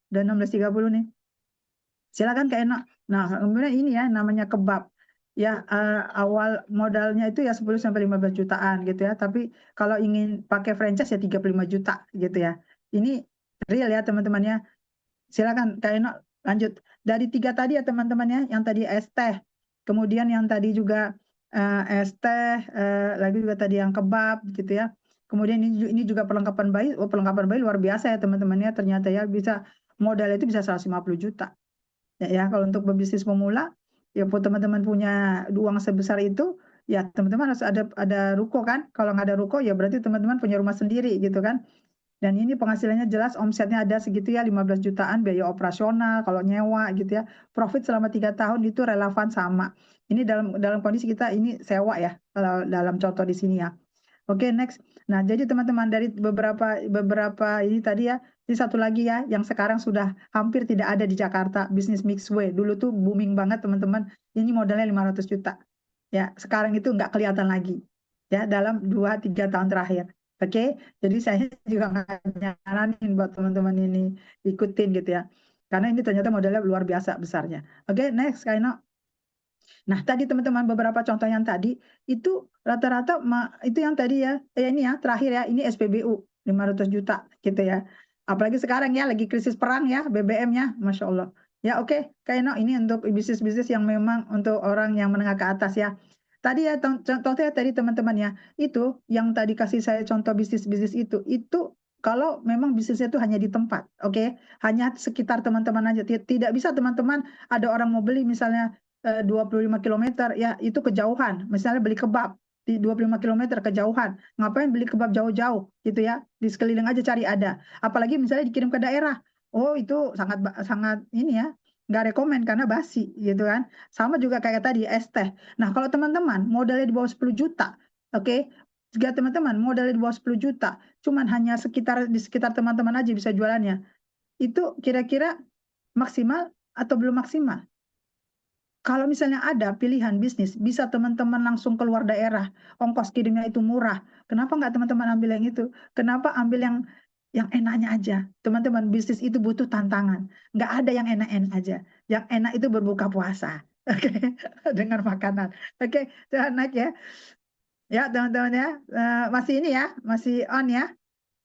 Dan 16.30 nih. Silakan Kak Ena. Nah, kemudian ini ya namanya kebab. Ya, awal modalnya itu ya 10 sampai 15 jutaan gitu ya. Tapi kalau ingin pakai franchise ya 35 juta gitu ya. Ini real ya teman-teman ya. Silakan Kak Ena lanjut. Dari 3 tadi ya teman-teman ya, yang tadi es teh. Kemudian yang tadi juga es teh, lagi juga tadi yang kebab gitu ya. Kemudian ini juga perlengkapan bayi. Oh, perlengkapan bayi luar biasa ya teman-teman ya. Ternyata ya bisa modal itu bisa 150 juta. Ya, kalau untuk berbisnis pemula, ya teman-teman punya uang sebesar itu, ya teman-teman harus ada ruko kan. Kalau nggak ada ruko, ya berarti teman-teman punya rumah sendiri gitu kan. Dan ini penghasilannya jelas, omsetnya ada segitu ya, 15 jutaan biaya operasional, kalau nyewa gitu ya. Profit selama 3 tahun itu relevan sama. Ini dalam kondisi kita ini sewa ya, kalau dalam contoh di sini ya. Oke, next. Nah, jadi teman-teman dari beberapa ini tadi ya, ini satu lagi ya, yang sekarang sudah hampir tidak ada di Jakarta, bisnis Mixway. Dulu tuh booming banget teman-teman. Ini modalnya 500 juta. Ya, sekarang itu nggak kelihatan lagi. Ya, dalam 2-3 tahun terakhir. Oke, jadi saya juga nggak nyaranin buat teman-teman ini ikutin gitu ya. Karena ini ternyata modalnya luar biasa besarnya. Oke, next, Kaino. Nah, tadi teman-teman beberapa contoh yang tadi itu rata-rata itu yang tadi ya, ini ya terakhir ya, ini SPBU 500 juta gitu ya. Apalagi sekarang ya lagi krisis perang ya, BBM-nya, Masya Allah. Ya oke, Kak Eno, ini untuk bisnis-bisnis yang memang untuk orang yang menengah ke atas ya. Tadi ya contohnya tadi teman-teman ya, itu yang tadi kasih saya contoh bisnis-bisnis itu kalau memang bisnisnya itu hanya di tempat, oke, hanya sekitar teman-teman aja. Tidak bisa teman-teman ada orang mau beli misalnya 25 kilometer ya itu kejauhan. Misalnya beli kebab di 25 kilometer kejauhan. Ngapain beli kebab jauh-jauh gitu ya? Di sekeliling aja cari ada. Apalagi misalnya dikirim ke daerah. Oh, itu sangat sangat ini ya. Nggak rekomen karena basi gitu kan. Sama juga kayak tadi es teh. Nah, kalau teman-teman modalnya di bawah 10 juta, oke? Jika teman-teman modalnya di bawah 10 juta, cuman hanya di sekitar teman-teman aja bisa jualannya. Itu kira-kira maksimal atau belum maksimal? Kalau misalnya ada pilihan bisnis, bisa teman-teman langsung keluar daerah, ongkos kirimnya itu murah. Kenapa nggak teman-teman ambil yang itu? Kenapa ambil yang enaknya aja? Teman-teman, bisnis itu butuh tantangan. Nggak ada yang enak-enak aja. Yang enak itu berbuka puasa. Oke, dengan makanan. Oke, jangan naik ya. Ya, teman-teman ya. Masih ini ya, masih on ya.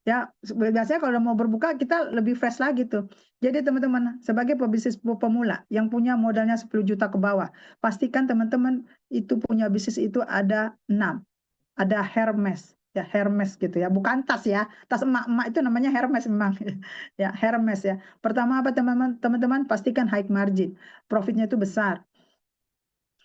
Ya, biasanya kalau mau berbuka kita lebih fresh lagi tuh. Jadi teman-teman, sebagai pebisnis pemula yang punya modalnya 10 juta ke bawah, pastikan teman-teman itu punya bisnis itu ada 6. Ada Hermes, ya Hermes gitu ya, bukan tas ya, tas emak-emak itu namanya Hermes memang ya Hermes ya. Pertama apa teman-teman? Teman-teman pastikan high margin, profitnya itu besar.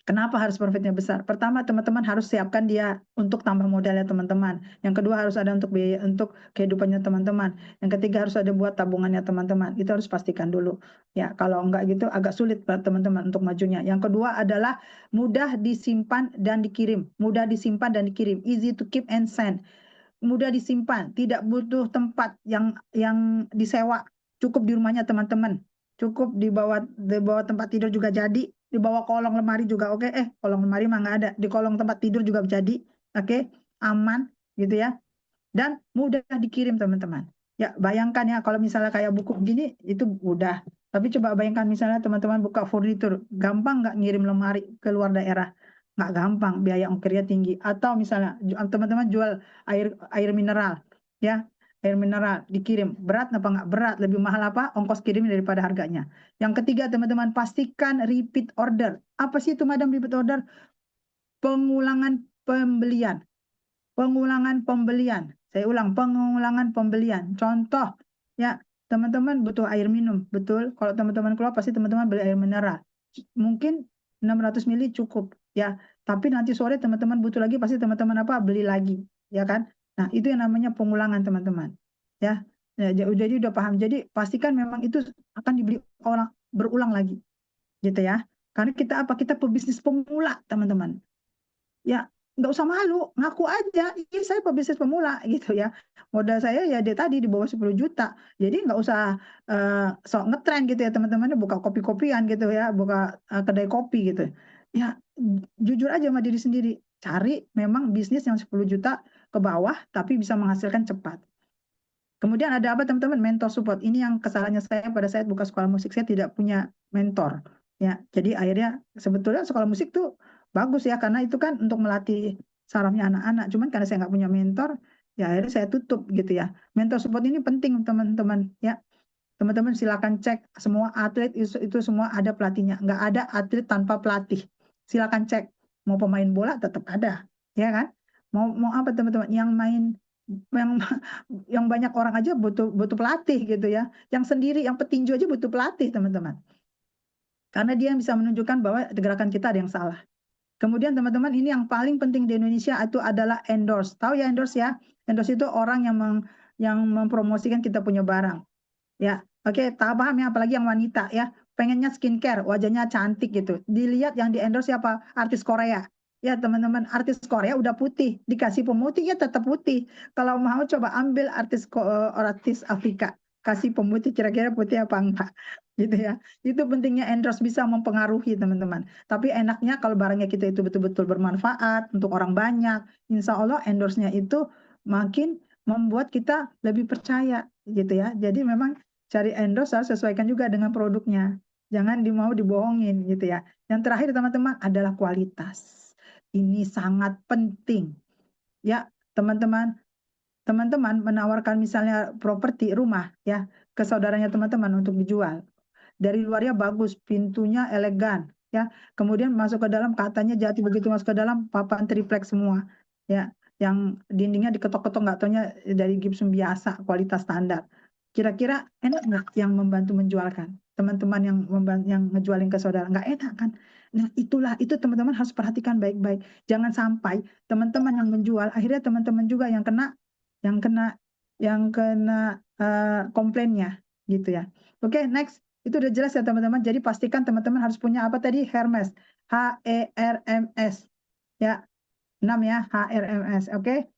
Kenapa harus profitnya besar? Pertama, teman-teman harus siapkan dia untuk tambah modalnya teman-teman. Yang kedua harus ada untuk biaya untuk kehidupannya teman-teman. Yang ketiga harus ada buat tabungannya teman-teman. Itu harus pastikan dulu. Ya, kalau enggak gitu agak sulit buat teman-teman untuk majunya. Yang kedua adalah mudah disimpan dan dikirim. Mudah disimpan dan dikirim. Easy to keep and send. Mudah disimpan, tidak butuh tempat yang disewa, cukup di rumahnya teman-teman, cukup di bawah tempat tidur juga jadi, di bawah kolong lemari juga oke. Kolong lemari mah nggak ada, di kolong tempat tidur juga jadi, oke, aman gitu ya, dan mudah dikirim teman-teman. Ya bayangkan ya kalau misalnya kayak buku begini itu mudah, tapi coba bayangkan misalnya teman-teman buka furnitur, gampang nggak ngirim lemari ke luar daerah? Nggak gampang, biaya ongkirnya tinggi. Atau misalnya teman-teman jual air air mineral, ya air mineral dikirim, berat apa nggak berat? Lebih mahal apa? Ongkos kirim daripada harganya. Yang ketiga teman-teman pastikan repeat order. Apa sih itu madam repeat order? Pengulangan pembelian. Pengulangan pembelian. Saya ulang, pengulangan pembelian. Contoh, ya, teman-teman butuh air minum, betul? Kalau teman-teman keluar pasti teman-teman beli air mineral. Mungkin 600 mili cukup, ya. Tapi nanti sore teman-teman butuh lagi, pasti teman-teman apa? Beli lagi, ya kan? Nah, itu yang namanya pengulangan teman-teman. Ya. Ya, jadi udah paham. Jadi pastikan memang itu akan dibeli orang berulang lagi, gitu ya. Karena kita apa? Kita pebisnis pemula, teman-teman. Ya nggak usah malu, ngaku aja, iya saya pebisnis pemula gitu ya. Modal saya ya dia tadi di bawah 10 juta. Jadi nggak usah sok ngetren gitu ya teman-teman, buka kopi-kopian gitu ya, buka kedai kopi gitu. Ya jujur aja sama diri sendiri, cari memang bisnis yang 10 juta ke bawah tapi bisa menghasilkan cepat. Kemudian ada apa teman-teman? Mentor support. Ini yang kesalahannya saya pada saat buka sekolah musik, saya tidak punya mentor. Ya, jadi akhirnya sebetulnya sekolah musik tuh bagus ya karena itu kan untuk melatih sarafnya anak-anak. Cuman karena saya nggak punya mentor, ya akhirnya saya tutup gitu ya. Mentor support ini penting teman-teman ya. Teman-teman silakan cek semua atlet itu semua ada pelatihnya. Nggak ada atlet tanpa pelatih. Silakan cek. Mau pemain bola tetap ada, ya kan? Mau apa teman-teman? Yang yang banyak orang aja butuh butuh pelatih gitu ya. Yang sendiri, yang petinju aja butuh pelatih teman-teman. Karena dia yang bisa menunjukkan bahwa gerakan kita ada yang salah. Kemudian teman-teman ini yang paling penting di Indonesia itu adalah endorse. Tahu ya endorse ya? Endorse itu orang yang mempromosikan kita punya barang. Ya, oke, tak paham ya, apalagi yang wanita ya, pengennya skincare, wajahnya cantik gitu. Dilihat yang di endorse siapa? Artis Korea. Ya teman-teman, artis Korea udah putih, dikasih pemutih ya tetap putih. Kalau mau coba ambil artis Afrika, kasih pemutih kira-kira putih apa enggak, gitu ya. Itu pentingnya endorse bisa mempengaruhi teman-teman. Tapi enaknya kalau barangnya kita itu betul-betul bermanfaat untuk orang banyak, insya Allah endorse-nya itu makin membuat kita lebih percaya gitu ya. Jadi memang cari endorse harus sesuaikan juga dengan produknya. Jangan mau dibohongin gitu ya. Yang terakhir teman-teman adalah kualitas. Ini sangat penting. Ya, teman-teman, teman-teman menawarkan misalnya properti rumah ya ke saudaranya teman-teman untuk dijual. Dari luarnya bagus, pintunya elegan ya. Kemudian masuk ke dalam katanya jati, begitu masuk ke dalam papan triplek semua. Ya, yang dindingnya diketok-ketok nggak taunya dari gipsum biasa, kualitas standar. Kira-kira enak nggak yang membantu menjualkan? Teman-teman yang ngejualin ke saudara nggak enak kan? Nah, itu teman-teman harus perhatikan baik-baik. Jangan sampai teman-teman yang menjual akhirnya teman-teman juga yang kena yang kena komplainnya gitu ya. Oke, next. Itu udah jelas ya teman-teman. Jadi pastikan teman-teman harus punya apa tadi? Hermes. HERMS. Ya, 6 ya, HRMS. Oke.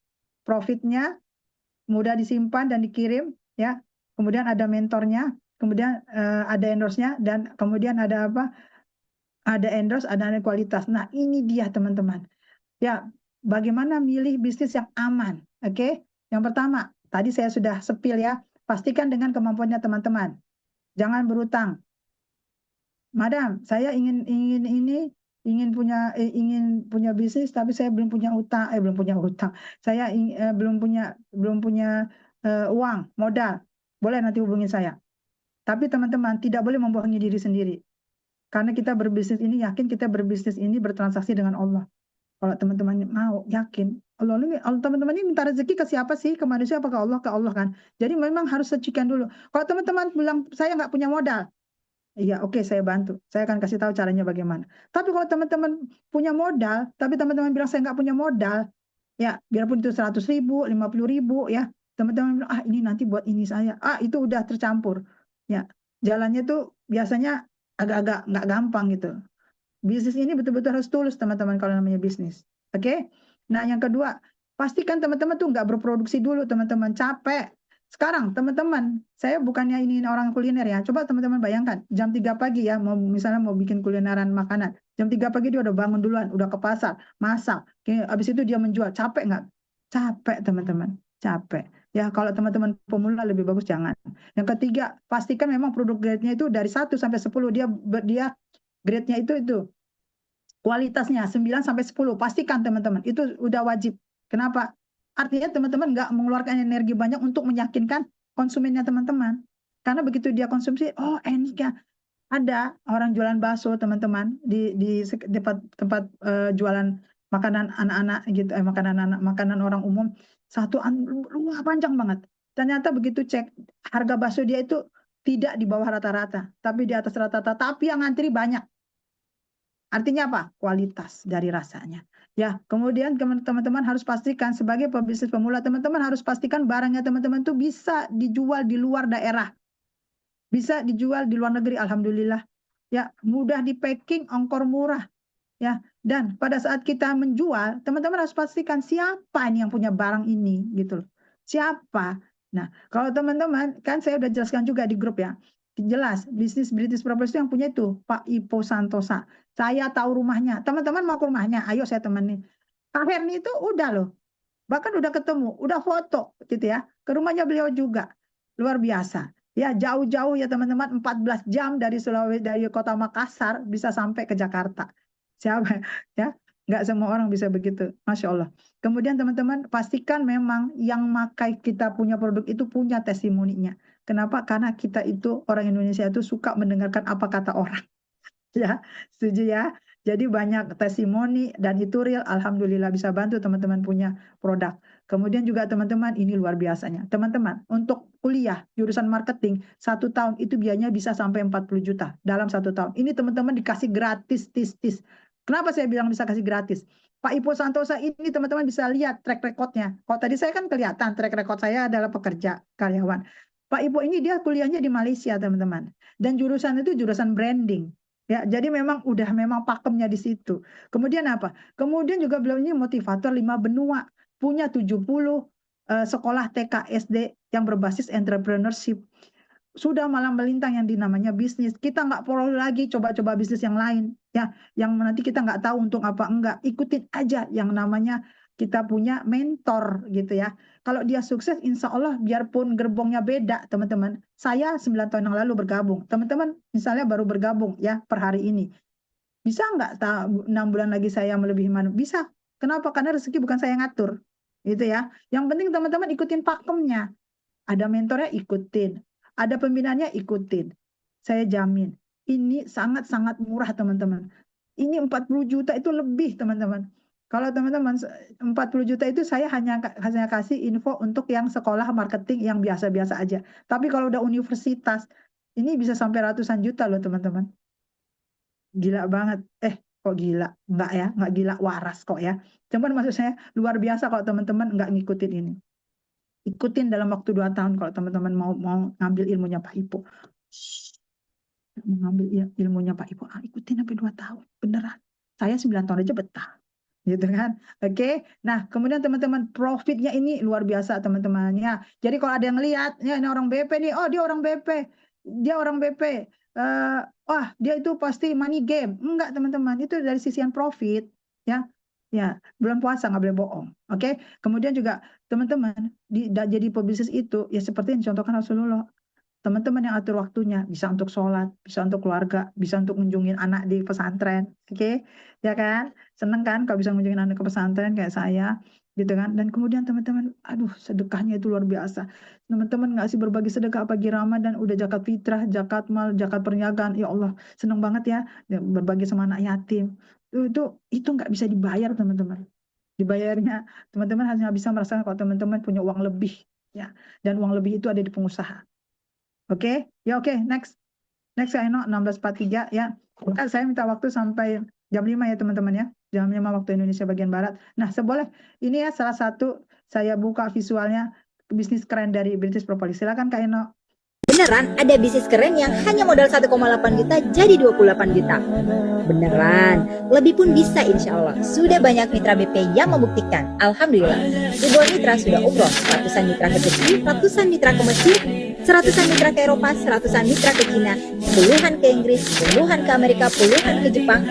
Profitnya mudah disimpan dan dikirim ya. Kemudian ada mentornya, kemudian ada endorse-nya dan kemudian ada apa? Ada endorse, ada kualitas. Nah, ini dia teman-teman. Ya, bagaimana milih bisnis yang aman? Oke. Yang pertama, tadi saya sudah sepil ya. Pastikan dengan kemampuannya teman-teman. Jangan berutang. Madam, saya ingin punya bisnis tapi saya belum punya utang. Saya belum punya uang, modal. Boleh nanti hubungi saya. Tapi teman-teman tidak boleh membohongi diri sendiri. Karena kita berbisnis ini yakin kita berbisnis ini bertransaksi dengan Allah. Kalau teman-teman mau, yakin. Teman-teman ini minta rezeki ke siapa sih? Ke manusia apa ke Allah? Ke Allah kan. Jadi memang harus secukan dulu. Kalau teman-teman bilang, saya nggak punya modal. Iya, oke, saya bantu. Saya akan kasih tahu caranya bagaimana. Tapi kalau teman-teman punya modal, tapi teman-teman bilang saya nggak punya modal, ya biarpun itu 100.000, 50.000, ya teman-teman bilang, ini nanti buat ini saya. Itu udah tercampur. Ya, jalannya tuh biasanya agak-agak nggak gampang gitu. Bisnis ini betul-betul harus tulus teman-teman kalau namanya bisnis. Oke? Nah, yang kedua, pastikan teman-teman tuh nggak berproduksi dulu, teman-teman capek. Sekarang teman-teman, saya bukannya ini orang kuliner ya. Coba teman-teman bayangkan, jam 3 pagi ya, misalnya mau bikin kulineran makanan. Jam 3 pagi dia udah bangun duluan, udah ke pasar, masak. Habis itu dia menjual. Capek nggak? Capek teman-teman, capek. Ya, kalau teman-teman pemula lebih bagus jangan. Yang ketiga, pastikan memang produk grade-nya itu dari 1 sampai 10 dia grade-nya itu kualitasnya 9 sampai 10 pastikan teman-teman itu udah wajib. Kenapa? Artinya teman-teman nggak mengeluarkan energi banyak untuk meyakinkan konsumennya teman-teman. Karena begitu dia konsumsi, oh enak ya. Ada orang jualan bakso teman-teman di tempat jualan makanan anak-anak gitu, makanan anak, makanan orang umum, luar panjang banget. Ternyata begitu cek harga bakso dia itu tidak di bawah rata-rata, tapi di atas rata-rata. Tapi yang ngantri banyak. Artinya apa? Kualitas dari rasanya. Ya, kemudian teman-teman harus pastikan sebagai pebisnis pemula, teman-teman harus pastikan barangnya teman-teman tuh bisa dijual di luar daerah. Bisa dijual di luar negeri, alhamdulillah. Ya, mudah di packing, ongkir murah. Ya, dan pada saat kita menjual, teman-teman harus pastikan siapa ini yang punya barang ini gitu loh. Siapa? Nah, kalau teman-teman kan saya udah jelaskan juga di grup ya. Jelas, bisnis British Properties yang punya itu Pak Ipo Santosa. Saya tahu rumahnya. Teman-teman mau ke rumahnya, ayo saya temenin. Kak Herni itu udah loh. Bahkan udah ketemu, udah foto gitu ya. Ke rumahnya beliau juga. Luar biasa. Ya, jauh-jauh ya teman-teman, 14 jam dari Sulawesi, dari kota Makassar bisa sampai ke Jakarta. Siapa ya? Nggak semua orang bisa begitu. Masya Allah. Kemudian teman-teman pastikan memang yang makai kita punya produk itu punya testimoninya. Kenapa? Karena kita itu orang Indonesia itu suka mendengarkan apa kata orang. Ya, setuju ya. Jadi banyak testimoni dan itu real. Alhamdulillah bisa bantu teman-teman punya produk. Kemudian juga teman-teman ini luar biasanya. Teman-teman untuk kuliah jurusan marketing 1 tahun itu biayanya bisa sampai 40 juta dalam 1 tahun. Ini teman-teman dikasih gratis, tis. Kenapa saya bilang bisa kasih gratis? Pak Ipo Santosa ini teman-teman bisa lihat track recordnya. Kalau tadi saya kan kelihatan track record saya adalah pekerja karyawan. Pak Ipo ini dia kuliahnya di Malaysia teman-teman. Dan jurusan itu jurusan branding. Ya, jadi memang pakemnya di situ. Kemudian apa? Kemudian juga beliau ini motivator 5 benua, punya 70 sekolah TK SD yang berbasis entrepreneurship. Sudah malam melintang yang dinamanya bisnis. Kita nggak perlu lagi coba-coba bisnis yang lain, ya, yang nanti kita nggak tahu untung apa enggak. Ikutin aja yang namanya kita punya mentor gitu ya. Kalau dia sukses, insya Allah biarpun gerbongnya beda, teman-teman. Saya 9 tahun yang lalu bergabung. Teman-teman misalnya baru bergabung ya per hari ini. Bisa nggak 6 bulan lagi saya melebihi mana? Bisa. Kenapa? Karena rezeki bukan saya ngatur. Gitu ya. Yang penting teman-teman ikutin pakemnya. Ada mentornya ikutin. Ada pembinaannya ikutin. Saya jamin. Ini sangat-sangat murah teman-teman. Ini 40 juta itu lebih teman-teman. Kalau teman-teman 40 juta itu saya hanya kasih info untuk yang sekolah marketing yang biasa-biasa aja. Tapi kalau udah universitas, ini bisa sampai ratusan juta loh teman-teman. Gila banget. Kok gila? Enggak ya, enggak gila waras kok ya. Cuman maksud saya luar biasa kalau teman-teman enggak ngikutin ini. Ikutin dalam waktu 2 tahun kalau teman-teman mau ngambil ilmunya Pak Ipo. Mengambil ilmunya Pak Ipo, ikutin sampai 2 tahun. Beneran. Saya 9 tahun aja betah. Gitu kan. Oke. Nah, kemudian teman-teman profitnya ini luar biasa teman-temannya. Jadi kalau ada yang lihat, ya ini orang BP nih, oh dia orang BP. Dia orang BP. Wah, dia itu pasti money game. Enggak, teman-teman. Itu dari sisian profit, ya. Ya, bulan puasa nggak boleh bohong. Oke. Kemudian juga teman-teman jadi pebisnis itu ya seperti yang contohkan Rasulullah. Teman-teman yang atur waktunya, bisa untuk sholat, bisa untuk keluarga, bisa untuk mengunjungin anak di pesantren, oke? Ya kan? Seneng kan kalau bisa mengunjungin anak ke pesantren kayak saya, gitu kan? Dan kemudian teman-teman, aduh sedekahnya itu luar biasa. Teman-teman nggak sih berbagi sedekah pagi Ramadan, udah zakat fitrah, zakat mal, zakat perniagaan, ya Allah, seneng banget ya berbagi sama anak yatim. itu nggak bisa dibayar teman-teman. Dibayarnya teman-teman hanya bisa merasakan kalau teman-teman punya uang lebih ya, dan uang lebih itu ada di pengusaha. Oke, ya oke, next. Next ya Eno, 16.43 ya. Saya minta waktu sampai jam 5 ya teman-teman ya. Jam 5 waktu Indonesia bagian Barat. Nah, seboleh ini ya salah satu saya buka visualnya bisnis keren dari British Propolis. Silakan Kak Eno. Beneran ada bisnis keren yang hanya modal 1,8 juta jadi 28 juta. Beneran, lebih pun bisa insya Allah. Sudah banyak mitra BP yang membuktikan. Alhamdulillah, ribuan mitra sudah umroh, ratusan mitra ke Turki, ratusan mitra ke Mesir, seratusan mitra ke Eropa, seratusan mitra ke Cina, puluhan ke Inggris, puluhan ke Amerika, puluhan ke Jepang,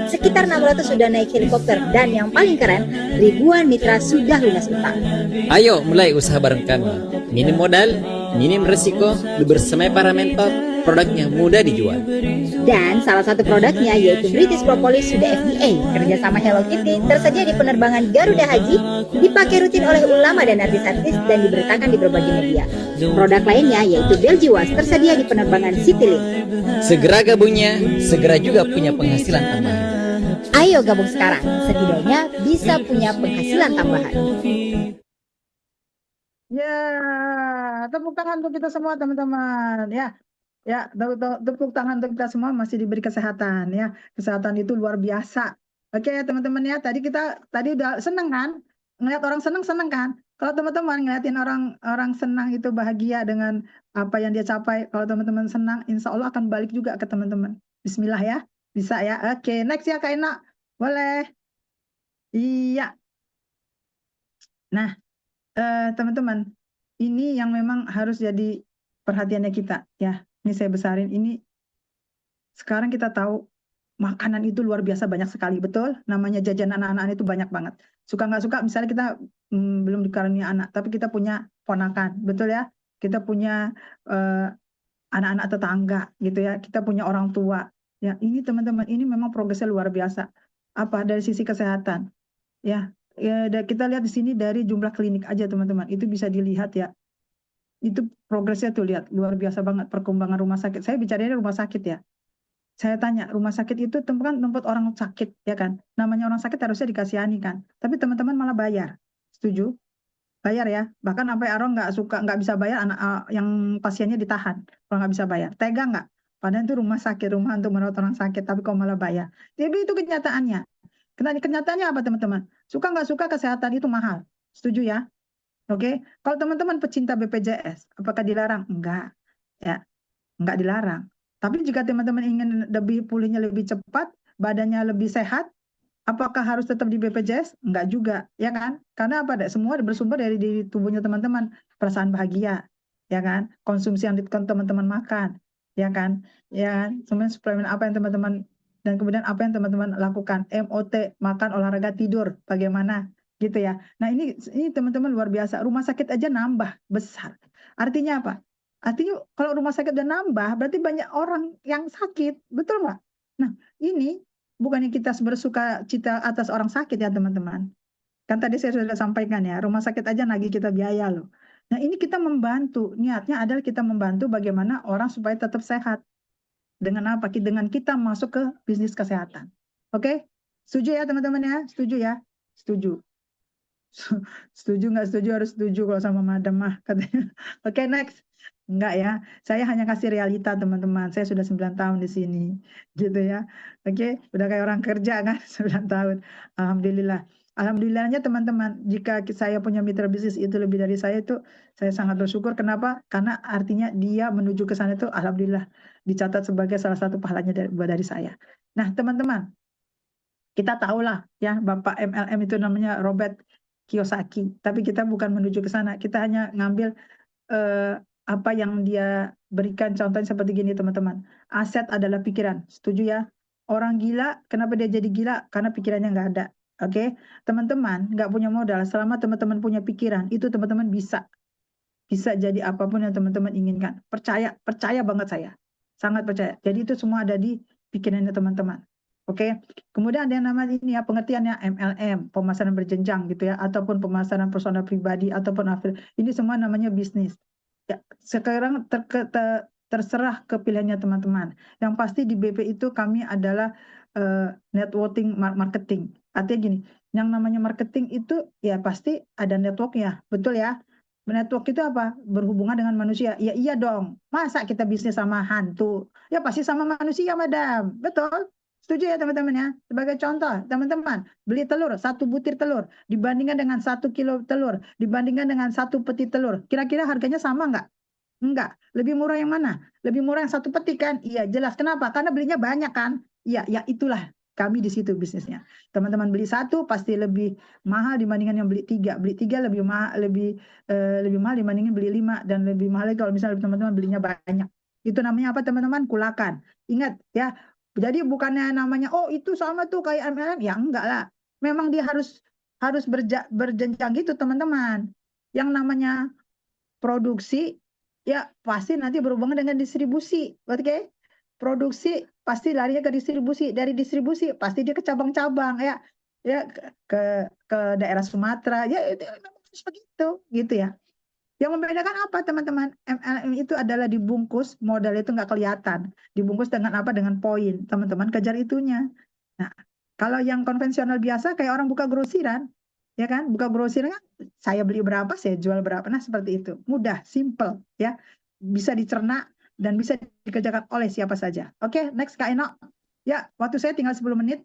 sekitar 600 sudah naik helikopter, dan yang paling keren, ribuan mitra sudah lunas utang. Ayo mulai usaha bareng kami. Minim modal, minim resiko, bersama para mentor, produknya mudah dijual. Dan salah satu produknya yaitu British Propolis sudah FDA, kerjasama Hello Kitty, tersedia di penerbangan Garuda Haji, dipakai rutin oleh ulama dan artis-artis, dan diberitakan di berbagai media. Produk lainnya yaitu Belgiwas, tersedia di penerbangan Citylink. Segera gabungnya, segera juga punya penghasilan tambahan. Ayo gabung sekarang, setidaknya bisa punya penghasilan tambahan. Ya, tepuk tangan untuk kita semua teman-teman ya. Ya, tepuk tangan untuk kita semua, masih diberi kesehatan ya. Kesehatan itu luar biasa. Oke ya teman-teman ya. Tadi udah seneng kan? Ngeliat orang seneng kan? Kalau teman-teman ngeliatin orang senang itu bahagia dengan apa yang dia capai. Kalau teman-teman senang, insya Allah akan balik juga ke teman-teman. Bismillah ya. Bisa ya. Oke, next ya Kak Ina. Boleh. Iya. Nah, teman-teman, ini yang memang harus jadi perhatiannya kita ya. Ini saya besarin ini. Sekarang kita tahu makanan itu luar biasa banyak sekali, betul? Namanya jajan anak-anak itu banyak banget. Suka nggak suka, misalnya kita belum dikaruniai anak, tapi kita punya ponakan, betul ya? Kita punya eh, anak-anak tetangga, gitu ya. Kita punya orang tua. Ya, ini teman-teman, ini memang progresnya luar biasa. Apa dari sisi kesehatan? Ya, kita lihat di sini dari jumlah klinik aja teman-teman, itu bisa dilihat ya. Itu progresnya tuh lihat luar biasa banget perkembangan rumah sakit. Saya bicaranya rumah sakit ya. Saya tanya, rumah sakit itu tempat orang sakit, ya kan? Namanya orang sakit harusnya dikasihani kan? Tapi teman-teman malah bayar. Setuju? Bayar ya. Bahkan sampai orang nggak bisa bayar, yang pasiennya ditahan kalau nggak bisa bayar. Tega nggak? Padahal itu rumah sakit, rumah untuk merawat orang sakit, tapi kok malah bayar. Jadi itu kenyataannya. Kenyataannya apa teman-teman? Suka nggak suka kesehatan itu mahal. Setuju ya? Oke. Kalau teman-teman pecinta BPJS, apakah dilarang? Enggak. Ya, nggak dilarang. Tapi jika teman-teman ingin pulihnya lebih cepat, badannya lebih sehat, apakah harus tetap di BPJS? Enggak juga, ya kan? Karena apa? Semua bersumber dari diri tubuhnya teman-teman. Perasaan bahagia, ya kan? Konsumsi yang teman-teman makan, ya kan? Ya kan? Sebenarnya suplemen apa yang teman-teman, dan kemudian apa yang teman-teman lakukan? MOT, makan, olahraga, tidur, bagaimana? Gitu ya. Nah ini teman-teman luar biasa. Rumah sakit aja nambah besar. Artinya apa? Artinya kalau rumah sakit udah nambah, berarti banyak orang yang sakit, betul nggak? Nah ini bukannya kita bersuka cita atas orang sakit ya teman-teman. Kan tadi saya sudah sampaikan ya, rumah sakit aja nagih kita biaya loh. Nah ini kita membantu, niatnya adalah kita membantu bagaimana orang supaya tetap sehat. Dengan apa? Dengan kita masuk ke bisnis kesehatan. Oke? Setuju ya teman-teman ya? Setuju ya? Setuju. Setuju nggak setuju, harus setuju kalau sama madam mah katanya. Oke, next. Enggak ya, saya hanya kasih realita teman-teman. Saya sudah 9 tahun di sini, gitu ya. Oke, udah kayak orang kerja kan, 9 tahun. Alhamdulillah. Alhamdulillahnya teman-teman, jika saya punya mitra bisnis itu lebih dari saya itu, saya sangat bersyukur. Kenapa? Karena artinya dia menuju ke sana itu, alhamdulillah, dicatat sebagai salah satu pahalanya dari saya. Nah, teman-teman, kita tahulah ya Bapak MLM itu namanya Robert Kiyosaki, tapi kita bukan menuju ke sana. Kita hanya ngambil apa yang dia berikan. Contohnya seperti gini teman-teman. Aset adalah pikiran. Setuju ya? Orang gila, kenapa dia jadi gila? Karena pikirannya nggak ada. Oke, teman-teman nggak punya modal. Selama teman-teman punya pikiran, itu teman-teman bisa jadi apapun yang teman-teman inginkan. Percaya banget saya. Sangat percaya. Jadi itu semua ada di pikirannya teman-teman. Oke. Kemudian ada yang namanya ini ya pengertiannya MLM, pemasaran berjenjang gitu ya, ataupun pemasaran personal pribadi ataupun affiliate. Ini semua namanya bisnis. Ya, sekarang terserah ke pilihannya teman-teman. Yang pasti di BP itu kami adalah networking marketing. Artinya gini, yang namanya marketing itu ya pasti ada network ya, betul ya? Network itu apa? Berhubungan dengan manusia. Ya iya dong. Masa kita bisnis sama hantu? Ya pasti sama manusia, Madam. Betul? Setuju ya teman-teman ya? Sebagai contoh, teman-teman, beli telur, 1 butir telur, dibandingkan dengan 1 kilo telur, dibandingkan dengan 1 peti telur. Kira-kira harganya sama nggak? Enggak. Lebih murah yang mana? Lebih murah yang 1 peti kan? Iya, jelas. Kenapa? Karena belinya banyak kan? Iya, ya itulah kami di situ bisnisnya. Teman-teman beli 1 pasti lebih mahal dibandingkan yang beli 3. Beli 3 lebih mahal, lebih mahal dibandingin beli 5, dan lebih mahal lagi kalau misalnya teman-teman belinya banyak. Itu namanya apa teman-teman? Kulakan. Ingat ya. Jadi bukannya namanya oh itu sama tuh kayak MLM, ya enggak lah. Memang dia harus berjenjang gitu teman-teman. Yang namanya produksi ya pasti nanti berhubungan dengan distribusi, oke? Produksi pasti larinya ke distribusi, dari distribusi pasti dia ke cabang-cabang ya, ke daerah Sumatera ya, itu begitu gitu ya. Yang membedakan apa teman-teman? MLM itu adalah dibungkus, modal itu nggak kelihatan, dibungkus dengan apa? Dengan poin. Teman-teman kejar itunya. Nah, kalau yang konvensional biasa kayak orang buka grosiran, ya kan? Buka grosiran kan, saya beli berapa, saya jual berapa. Nah, seperti itu. Mudah, simple, ya. Bisa dicerna dan bisa dikerjakan oleh siapa saja. Oke, next Kak Eno. Ya, waktu saya tinggal 10 menit.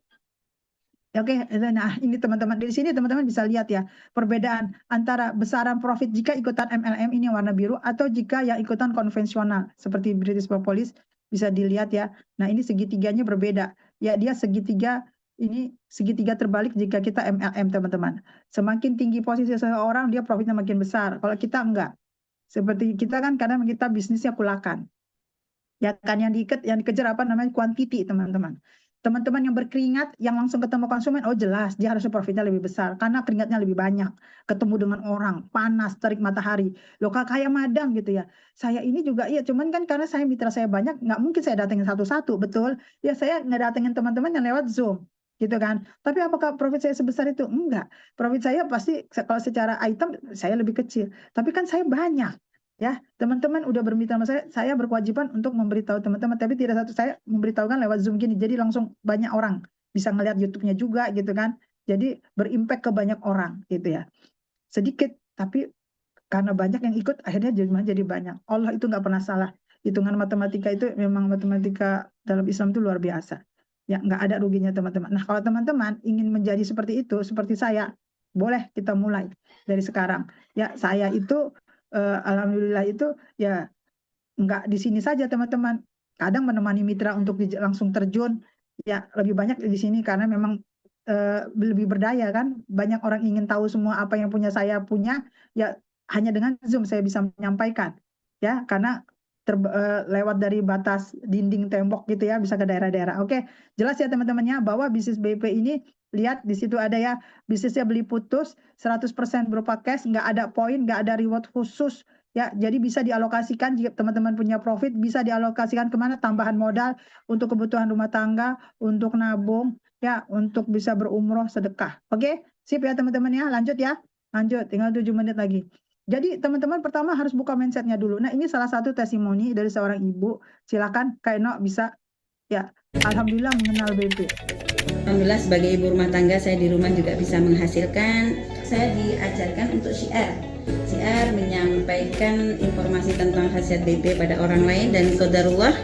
Oke, nah ini teman-teman di sini teman-teman bisa lihat ya perbedaan antara besaran profit jika ikutan MLM ini warna biru atau jika yang ikutan konvensional seperti British Propolis bisa dilihat ya. Nah ini segitiganya berbeda ya, dia segitiga ini segitiga terbalik jika kita MLM teman-teman. Semakin tinggi posisi seseorang dia profitnya makin besar. Kalau kita enggak, seperti kita kan kadang kita bisnisnya kulakan. Ya kan yang dikejar apa namanya quantity teman-teman. Teman-teman yang berkeringat, yang langsung ketemu konsumen, oh jelas dia harusnya profitnya lebih besar karena keringatnya lebih banyak, ketemu dengan orang, panas, terik matahari. Loh kayak madam gitu ya. Saya ini juga iya, cuman kan karena saya mitra saya banyak, nggak mungkin saya datengin satu-satu, betul? Ya saya ngedatengin teman-teman yang lewat Zoom, gitu kan. Tapi apakah profit saya sebesar itu? Enggak. Profit saya pasti kalau secara item saya lebih kecil, tapi kan saya banyak. Ya, teman-teman udah bermitra sama saya berkewajiban untuk memberitahu teman-teman, tapi tidak satu saya memberitahukan lewat Zoom gini, jadi langsung banyak orang bisa ngelihat YouTube-nya juga gitu kan, jadi berimpact ke banyak orang gitu ya, sedikit tapi karena banyak yang ikut akhirnya jadi banyak. Allah itu nggak pernah salah, hitungan matematika itu memang matematika dalam Islam itu luar biasa ya, nggak ada ruginya teman-teman. Nah kalau teman-teman ingin menjadi seperti itu, seperti saya, boleh kita mulai dari sekarang ya. Saya itu alhamdulillah itu ya nggak di sini saja teman-teman, kadang menemani mitra untuk langsung terjun ya, lebih banyak di sini karena memang lebih berdaya kan, banyak orang ingin tahu semua apa yang punya saya punya ya, hanya dengan Zoom saya bisa menyampaikan ya, karena lewat dari batas dinding tembok gitu ya, bisa ke daerah-daerah. Oke, jelas ya teman-temannya bahwa bisnis BP ini, lihat di situ ada ya, bisnisnya beli putus 100% berupa cash, nggak ada poin, nggak ada reward khusus ya, jadi bisa dialokasikan jika teman-teman punya profit, bisa dialokasikan kemana? Tambahan modal untuk kebutuhan rumah tangga, untuk nabung ya, untuk bisa berumroh, sedekah. Oke, sip ya teman-teman ya, lanjut ya, lanjut, tinggal 7 menit lagi. Jadi teman-teman pertama harus buka mindsetnya dulu. Nah ini salah satu testimoni dari seorang ibu. Silakan Kak Eno bisa ya. Alhamdulillah mengenal BP. Alhamdulillah sebagai ibu rumah tangga saya di rumah juga bisa menghasilkan. Saya diajarkan untuk syiar menyampaikan informasi tentang khasiat BP pada orang lain, dan qadarullah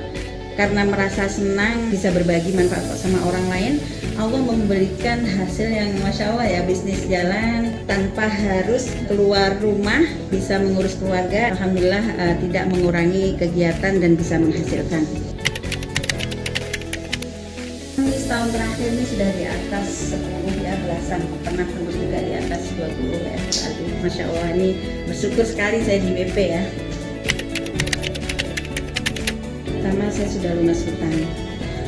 karena merasa senang bisa berbagi manfaat sama orang lain, Allah memberikan hasil yang Masya Allah ya, bisnis jalan tanpa harus keluar rumah, bisa mengurus keluarga. Alhamdulillah tidak mengurangi kegiatan dan bisa menghasilkan. Setahun terakhir ini sudah di atas 10 ya, belasan, pernah tembus juga di atas 20 ya. Masya Allah, ini bersyukur sekali saya di BP ya. Pertama saya sudah lunas hutang,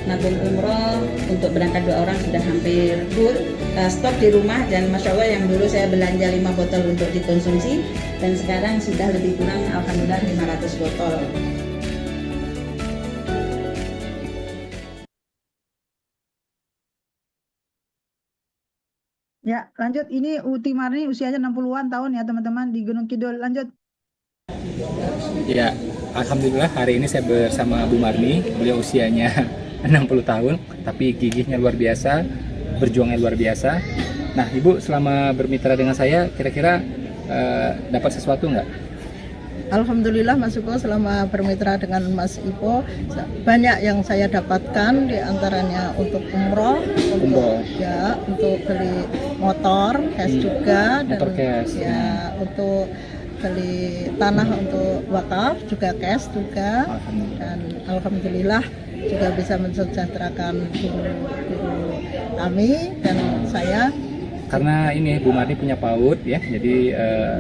nabung umroh untuk berangkat 2 orang sudah hampir full, stok di rumah, dan Masya Allah yang dulu saya belanja 5 botol untuk dikonsumsi dan sekarang sudah lebih kurang alhamdulillah 500 botol. Ya lanjut, ini Uti Marni usianya 60-an tahun ya teman-teman, di Gunung Kidul. Lanjut. Ya, alhamdulillah hari ini saya bersama Bu Marni. Beliau usianya 60 tahun, tapi gigihnya luar biasa, berjuangnya luar biasa. Nah, Ibu selama bermitra dengan saya, kira-kira dapat sesuatu nggak? Alhamdulillah Mas Iko, selama bermitra dengan Mas Iko banyak yang saya dapatkan, diantaranya untuk umroh, untuk beli motor, cash juga, motor dan cash. Ya untuk beli tanah untuk wakaf juga cash juga. Dan alhamdulillah juga bisa mensejahterakan guru-guru kami dan saya. Karena ini Bu Marni punya PAUD ya, jadi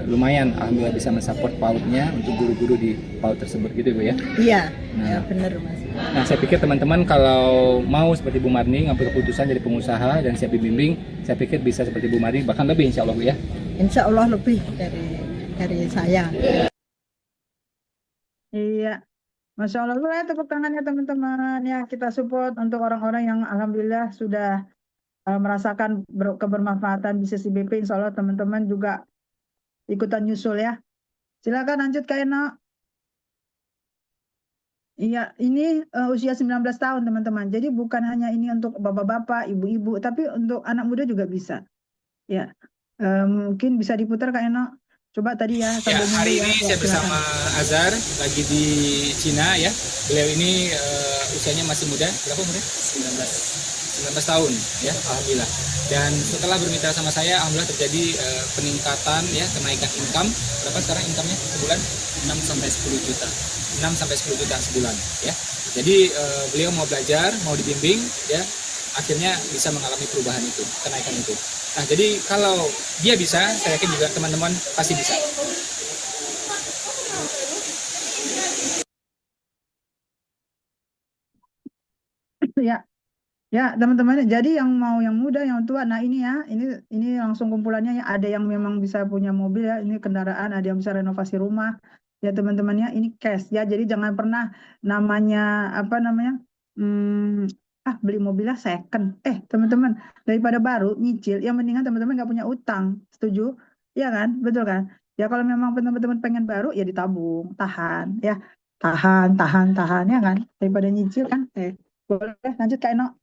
lumayan alhamdulillah bisa mensupport PAUD-nya untuk guru-guru di PAUD tersebut gitu Bu ya. Iya, ya benar Mas. Nah, saya pikir teman-teman kalau mau seperti Bu Marni ngambil keputusan jadi pengusaha dan siap dibimbing, saya pikir bisa seperti Bu Marni, bahkan lebih insya Allah Bu ya. Insya Allah lebih dari saya. Iya, Masya Allah, boleh tepuk tangannya teman-teman ya, kita support untuk orang-orang yang alhamdulillah sudah merasakan kebermanfaatan bisnis IBP. Insya Allah teman-teman juga ikutan nyusul ya. Silakan lanjut Kak Eno. Iya, ini usia 19 tahun teman-teman. Jadi bukan hanya ini untuk bapak-bapak, ibu-ibu, tapi untuk anak muda juga bisa. Ya, mungkin bisa diputar Kak Eno. Coba tadi ya. Ya, hari ini saya bersama Azhar lagi di Cina ya. Beliau ini usianya masih muda, berapa umurnya? 19 tahun ya, alhamdulillah. Dan setelah bermitra sama saya, alhamdulillah terjadi peningkatan ya, kenaikan income. Berapa sekarang income-nya sebulan? 6 sampai 10 juta. 6 sampai 10 juta sebulan ya. Jadi beliau mau belajar, mau dibimbing ya, akhirnya bisa mengalami perubahan itu, kenaikan itu. Nah, jadi kalau dia bisa, saya yakin juga teman-teman pasti bisa. Ya. Ya, teman-teman, jadi yang mau yang muda, yang tua, nah ini ya, ini langsung kumpulannya ya, ada yang memang bisa punya mobil ya, ini kendaraan, ada yang bisa renovasi rumah. Ya, teman-teman ya, ini cash ya. Jadi jangan pernah namanya beli mobilnya second. Teman-teman, daripada baru nyicil, yang mendingan teman-teman nggak punya utang. Setuju? Iya kan? Betul kan? Ya kalau memang teman-teman pengen baru ya ditabung, tahan ya. Tahan ya kan? Daripada nyicil kan. Boleh lanjut Kak Eno.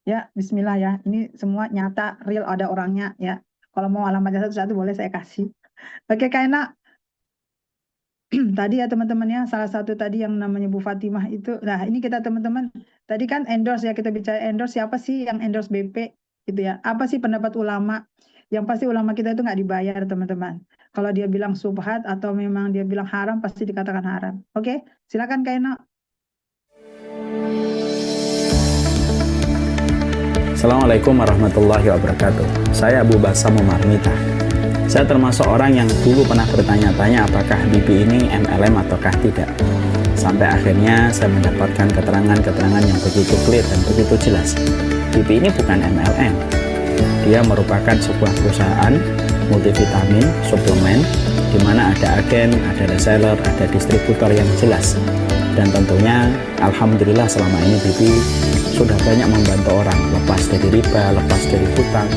Ya, bismillah ya. Ini semua nyata, real, ada orangnya ya. Kalau mau alamatnya satu-satu boleh saya kasih. Oke, Kak Ena. Tadi ya teman-teman ya, salah satu tadi yang namanya Bu Fatimah itu. Nah, ini kita teman-teman, tadi kan endorse ya, kita bicara endorse, siapa sih yang endorse BP gitu ya. Apa sih pendapat ulama? Yang pasti ulama kita itu nggak dibayar teman-teman. Kalau dia bilang subhat atau memang dia bilang haram, pasti dikatakan haram. Oke, silakan Kak Ena. Assalamualaikum warahmatullahi wabarakatuh. Saya Abu Basam Marmita. Saya termasuk orang yang dulu pernah bertanya-tanya apakah BP ini MLM ataukah tidak. Sampai akhirnya saya mendapatkan keterangan-keterangan yang begitu clear dan begitu jelas. BP ini bukan MLM. Dia merupakan sebuah perusahaan multivitamin, suplemen, di mana ada agen, ada reseller, ada distributor yang jelas. Dan tentunya alhamdulillah selama ini BP sudah banyak membantu orang lepas dari riba, lepas dari hutang,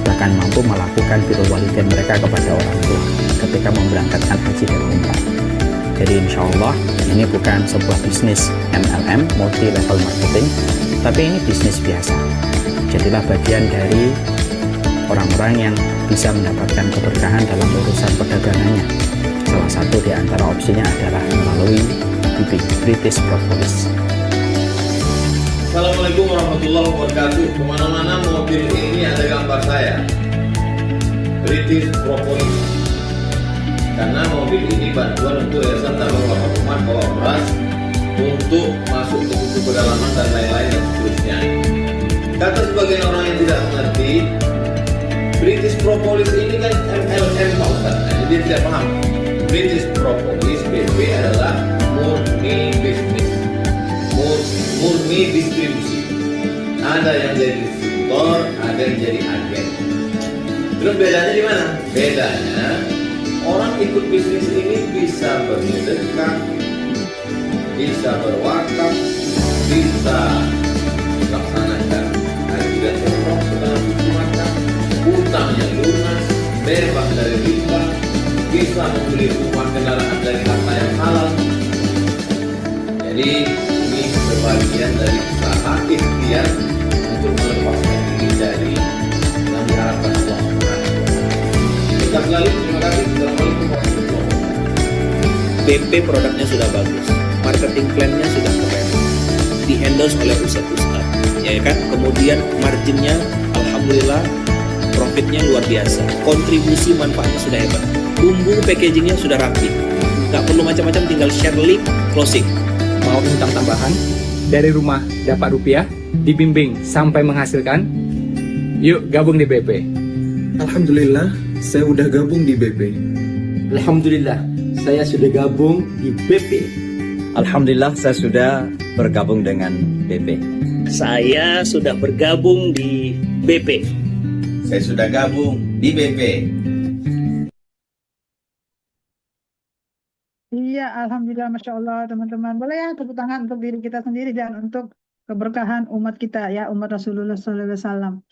bahkan mampu melakukan birrul walidain mereka kepada orang tua ketika memberangkatkan haji dan umrah. Jadi insya Allah ini bukan sebuah bisnis MLM, multi level marketing, tapi ini bisnis biasa. Jadilah bagian dari orang-orang yang bisa mendapatkan keberkahan dalam urusan perdagangannya. Salah satu di antara opsinya adalah melalui BP, British Propolis. Assalamualaikum warahmatullahi wabarakatuh. Kemana-mana mobil ini ada gambar saya, British Propolis. Karena mobil ini bantuan untuk yayasan tabung wakaf umat bawa beras untuk masuk ke buku pedalaman dan lain-lain dan seterusnya. Kata sebagian orang yang tidak mengerti, British Propolis ini kan MLM Pak Ustaz. Jadi tidak paham. British Propolis BP adalah murni bisnis, murni distribusi. Ada yang jadi distributor, ada yang jadi agen. Terus bedanya di mana? Bedanya orang ikut bisnis ini bisa bersedekah, bisa berwakaf, bisa melaksanakan haji dan umroh setelah dikeluarkan, utangnya lunas, bebas dari riba, bisa membeli rumah kendaraan dari harta yang halal. Jadi ini ikhtiar untuk melepaskan diri dari yang diharapkan Allah Subhanahu wa Ta'ala. Kita selalu terima kasih. Assalamualaikum warahmatullahi wabarakatuh. BP produknya sudah bagus, marketing plan-nya sudah keren, di-endorse oleh ustadz-ustadz, ya kan? Kemudian marginnya, alhamdulillah, profitnya luar biasa, kontribusi manfaatnya sudah hebat, bumbu packagingnya sudah rapi, nggak perlu macam-macam, tinggal share link, closing. Mau utang tambahan, dari rumah dapat rupiah, dibimbing sampai menghasilkan, yuk gabung di BP. Alhamdulillah, saya udah gabung di BP. Alhamdulillah, saya sudah gabung di BP. Alhamdulillah, saya sudah bergabung dengan BP. Saya sudah bergabung di BP. Saya sudah gabung di BP. Iya, alhamdulillah, masya Allah, teman-teman. Boleh ya tepuk tangan untuk diri kita sendiri dan untuk keberkahan umat kita ya, umat Rasulullah SAW.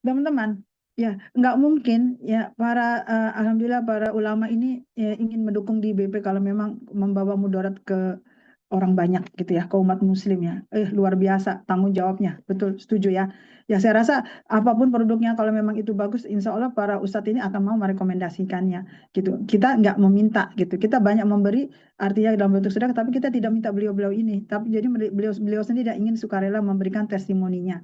Teman-teman, ya nggak mungkin ya alhamdulillah para ulama ini ya, ingin mendukung di BP kalau memang membawa mudarat ke orang banyak gitu ya, ke umat muslim ya. Luar biasa tanggung jawabnya, betul, setuju ya. Ya saya rasa apapun produknya kalau memang itu bagus, insya Allah para ustadz ini akan mau merekomendasikannya gitu. Kita nggak meminta gitu, kita banyak memberi artinya dalam bentuk sedekah, tapi kita tidak minta beliau-beliau ini. Tapi jadi beliau sendiri tidak ingin sukarela memberikan testimoninya.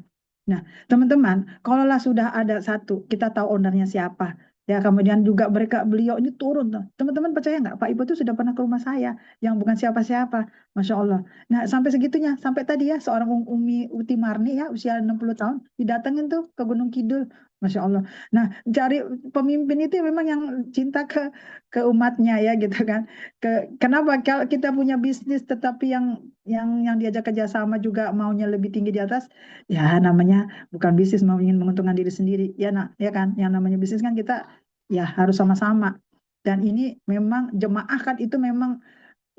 Nah, teman-teman, kalaulah sudah ada satu, kita tahu ownernya siapa. Ya, kemudian juga beliau ini turun. Teman-teman percaya nggak? Pak Ibu itu sudah pernah ke rumah saya, yang bukan siapa-siapa. Masya Allah. Nah, sampai segitunya. Sampai tadi ya, seorang Umi Uti Marni ya, usia 60 tahun, didatengin tuh ke Gunung Kidul. Masya Allah. Nah, cari pemimpin itu memang yang cinta ke umatnya ya gitu kan. Kenapa kalau kita punya bisnis tetapi yang diajak kerjasama juga maunya lebih tinggi di atas, ya namanya bukan bisnis mau ingin menguntungkan diri sendiri ya ya kan. Yang namanya bisnis kan kita ya harus sama-sama. Dan ini memang jemaah kan itu memang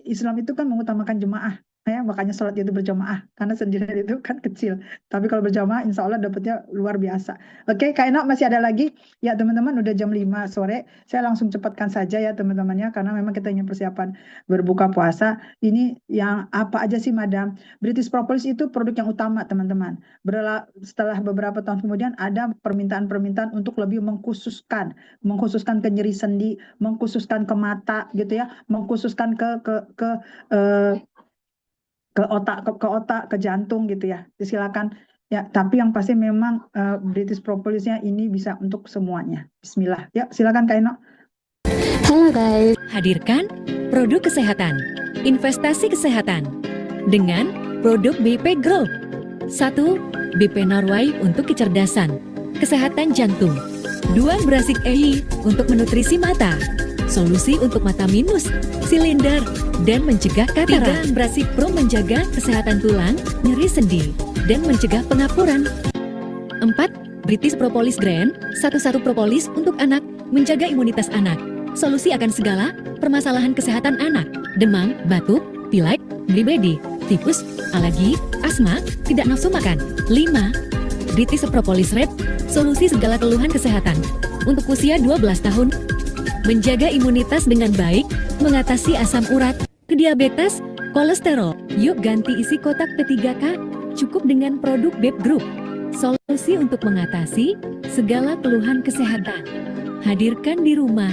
Islam itu kan mengutamakan jemaah. Ya, makanya sholat itu berjamaah karena sendirian itu kan kecil, tapi kalau berjamaah insya Allah dapatnya luar biasa. Oke, Kak Eno masih ada lagi ya teman-teman, udah jam 5 sore, saya langsung cepatkan saja ya teman-temannya karena memang kita ingin persiapan berbuka puasa. Ini yang apa aja sih Madam? British Propolis itu produk yang utama teman-teman. Setelah beberapa tahun kemudian ada permintaan-permintaan untuk lebih mengkhususkan ke nyeri sendi, mengkhususkan ke mata gitu ya, mengkhususkan ke otak, ke jantung gitu ya. Silakan ya, tapi yang pasti memang British Propolisnya ini bisa untuk semuanya. Bismillah. Ya, silakan Kak Eno. Halo guys. Hadirkan produk kesehatan, investasi kesehatan dengan produk BP Group. 1. BP Norway untuk kecerdasan, kesehatan jantung. 2. Brasik EI untuk menutrisi mata. Solusi untuk mata minus, silinder, dan mencegah katarak. 3. Brasik Pro menjaga kesehatan tulang, nyeri sendi, dan mencegah pengapuran. 4. British Propolis Grand, satu-satu propolis untuk anak, menjaga imunitas anak. Solusi akan segala permasalahan kesehatan anak, demam, batuk, pilek, blibedi, tipus, alergi, asma, tidak nafsu makan. 5. British Propolis Red, solusi segala keluhan kesehatan. Untuk usia 12 tahun, menjaga imunitas dengan baik, mengatasi asam urat, diabetes, kolesterol. Yuk ganti isi kotak P3K, cukup dengan produk BP Group. Solusi untuk mengatasi segala keluhan kesehatan. Hadirkan di rumah.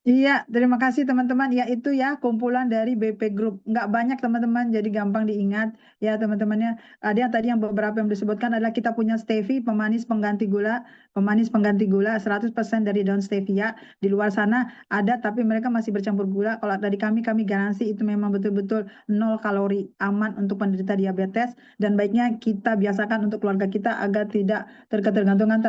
Iya, terima kasih teman-teman. Ya itu ya kumpulan dari BP Group. Nggak banyak teman-teman, jadi gampang diingat ya teman-temannya. Ada yang tadi yang beberapa yang disebutkan adalah kita punya stevia, pemanis pengganti gula 100% dari daun stevia. Di luar sana ada tapi mereka masih bercampur gula. Kalau dari kami garansi itu memang betul-betul 0 kalori, aman untuk penderita diabetes, dan baiknya kita biasakan untuk keluarga kita agar tidak ketergantungan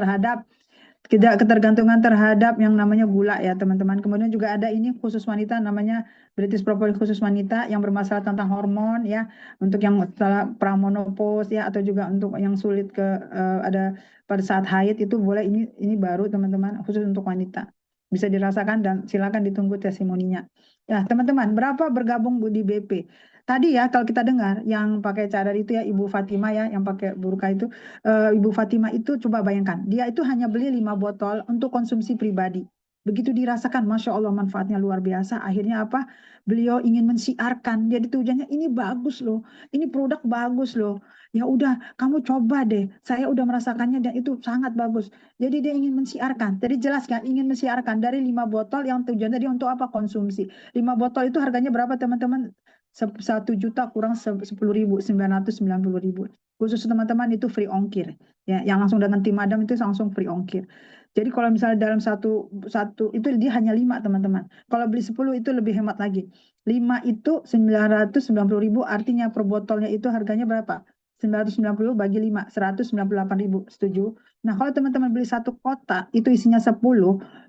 terhadap yang namanya gula ya teman-teman. Kemudian juga ada ini khusus wanita namanya British Propolis khusus wanita yang bermasalah tentang hormon ya, untuk yang setelah pramonopause ya, atau juga untuk yang sulit ada pada saat haid itu boleh. Ini baru teman-teman, khusus untuk wanita, bisa dirasakan dan silakan ditunggu testimoninya. Ya teman-teman, berapa bergabung di BP? Tadi ya kalau kita dengar yang pakai cadar itu ya Ibu Fatima ya, yang pakai burka itu, Ibu Fatima itu coba bayangkan, dia itu hanya beli 5 botol untuk konsumsi pribadi. Begitu dirasakan, Masya Allah manfaatnya luar biasa. Akhirnya apa? Beliau ingin mensiarkan. Jadi tujuannya ini bagus loh, ini produk bagus loh. Ya udah, kamu coba deh. Saya udah merasakannya dan itu sangat bagus. Jadi dia ingin mensiarkan. Jadi jelas kan, ingin mensiarkan dari 5 botol yang tujuannya dia untuk apa? Konsumsi. 5 botol itu harganya berapa teman-teman? 1 juta kurang 10.000, 990.000. Khusus teman-teman itu free ongkir. Ya, yang langsung dengan tim Madam itu langsung free ongkir. Jadi kalau misalnya dalam satu itu dia hanya 5 teman-teman. Kalau beli 10 itu lebih hemat lagi. 5 itu 990.000, artinya per botolnya itu harganya berapa? 990 bagi 5, 198.000. Setuju? Nah, kalau teman-teman beli 1 kotak, itu isinya 10,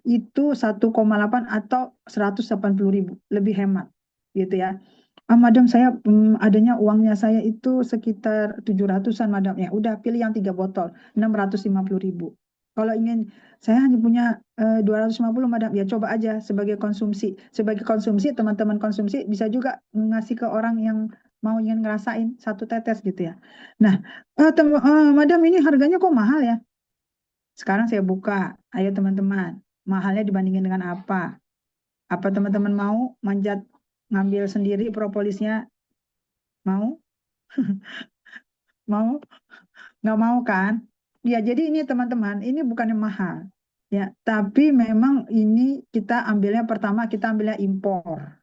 itu 1,8 atau 180.000. Lebih hemat. Gitu ya. Madam, saya adanya uangnya saya itu sekitar 700-an, Madam. Ya, udah pilih yang 3 botol, 650.000. Kalau ingin, saya hanya punya 250, Madam. Ya, coba aja sebagai konsumsi. Sebagai konsumsi, teman-teman konsumsi bisa juga ngasih ke orang yang mau ingin ngerasain 1 tetes gitu ya. Nah, Madam, ini harganya kok mahal ya? Sekarang saya buka. Ayo teman-teman, mahalnya dibandingin dengan apa? Apa teman-teman mau manjat ngambil sendiri propolisnya? Mau? Mau? Nggak mau kan? Ya, jadi ini teman-teman, ini bukannya mahal. Ya, tapi memang ini kita ambilnya pertama, kita ambilnya impor.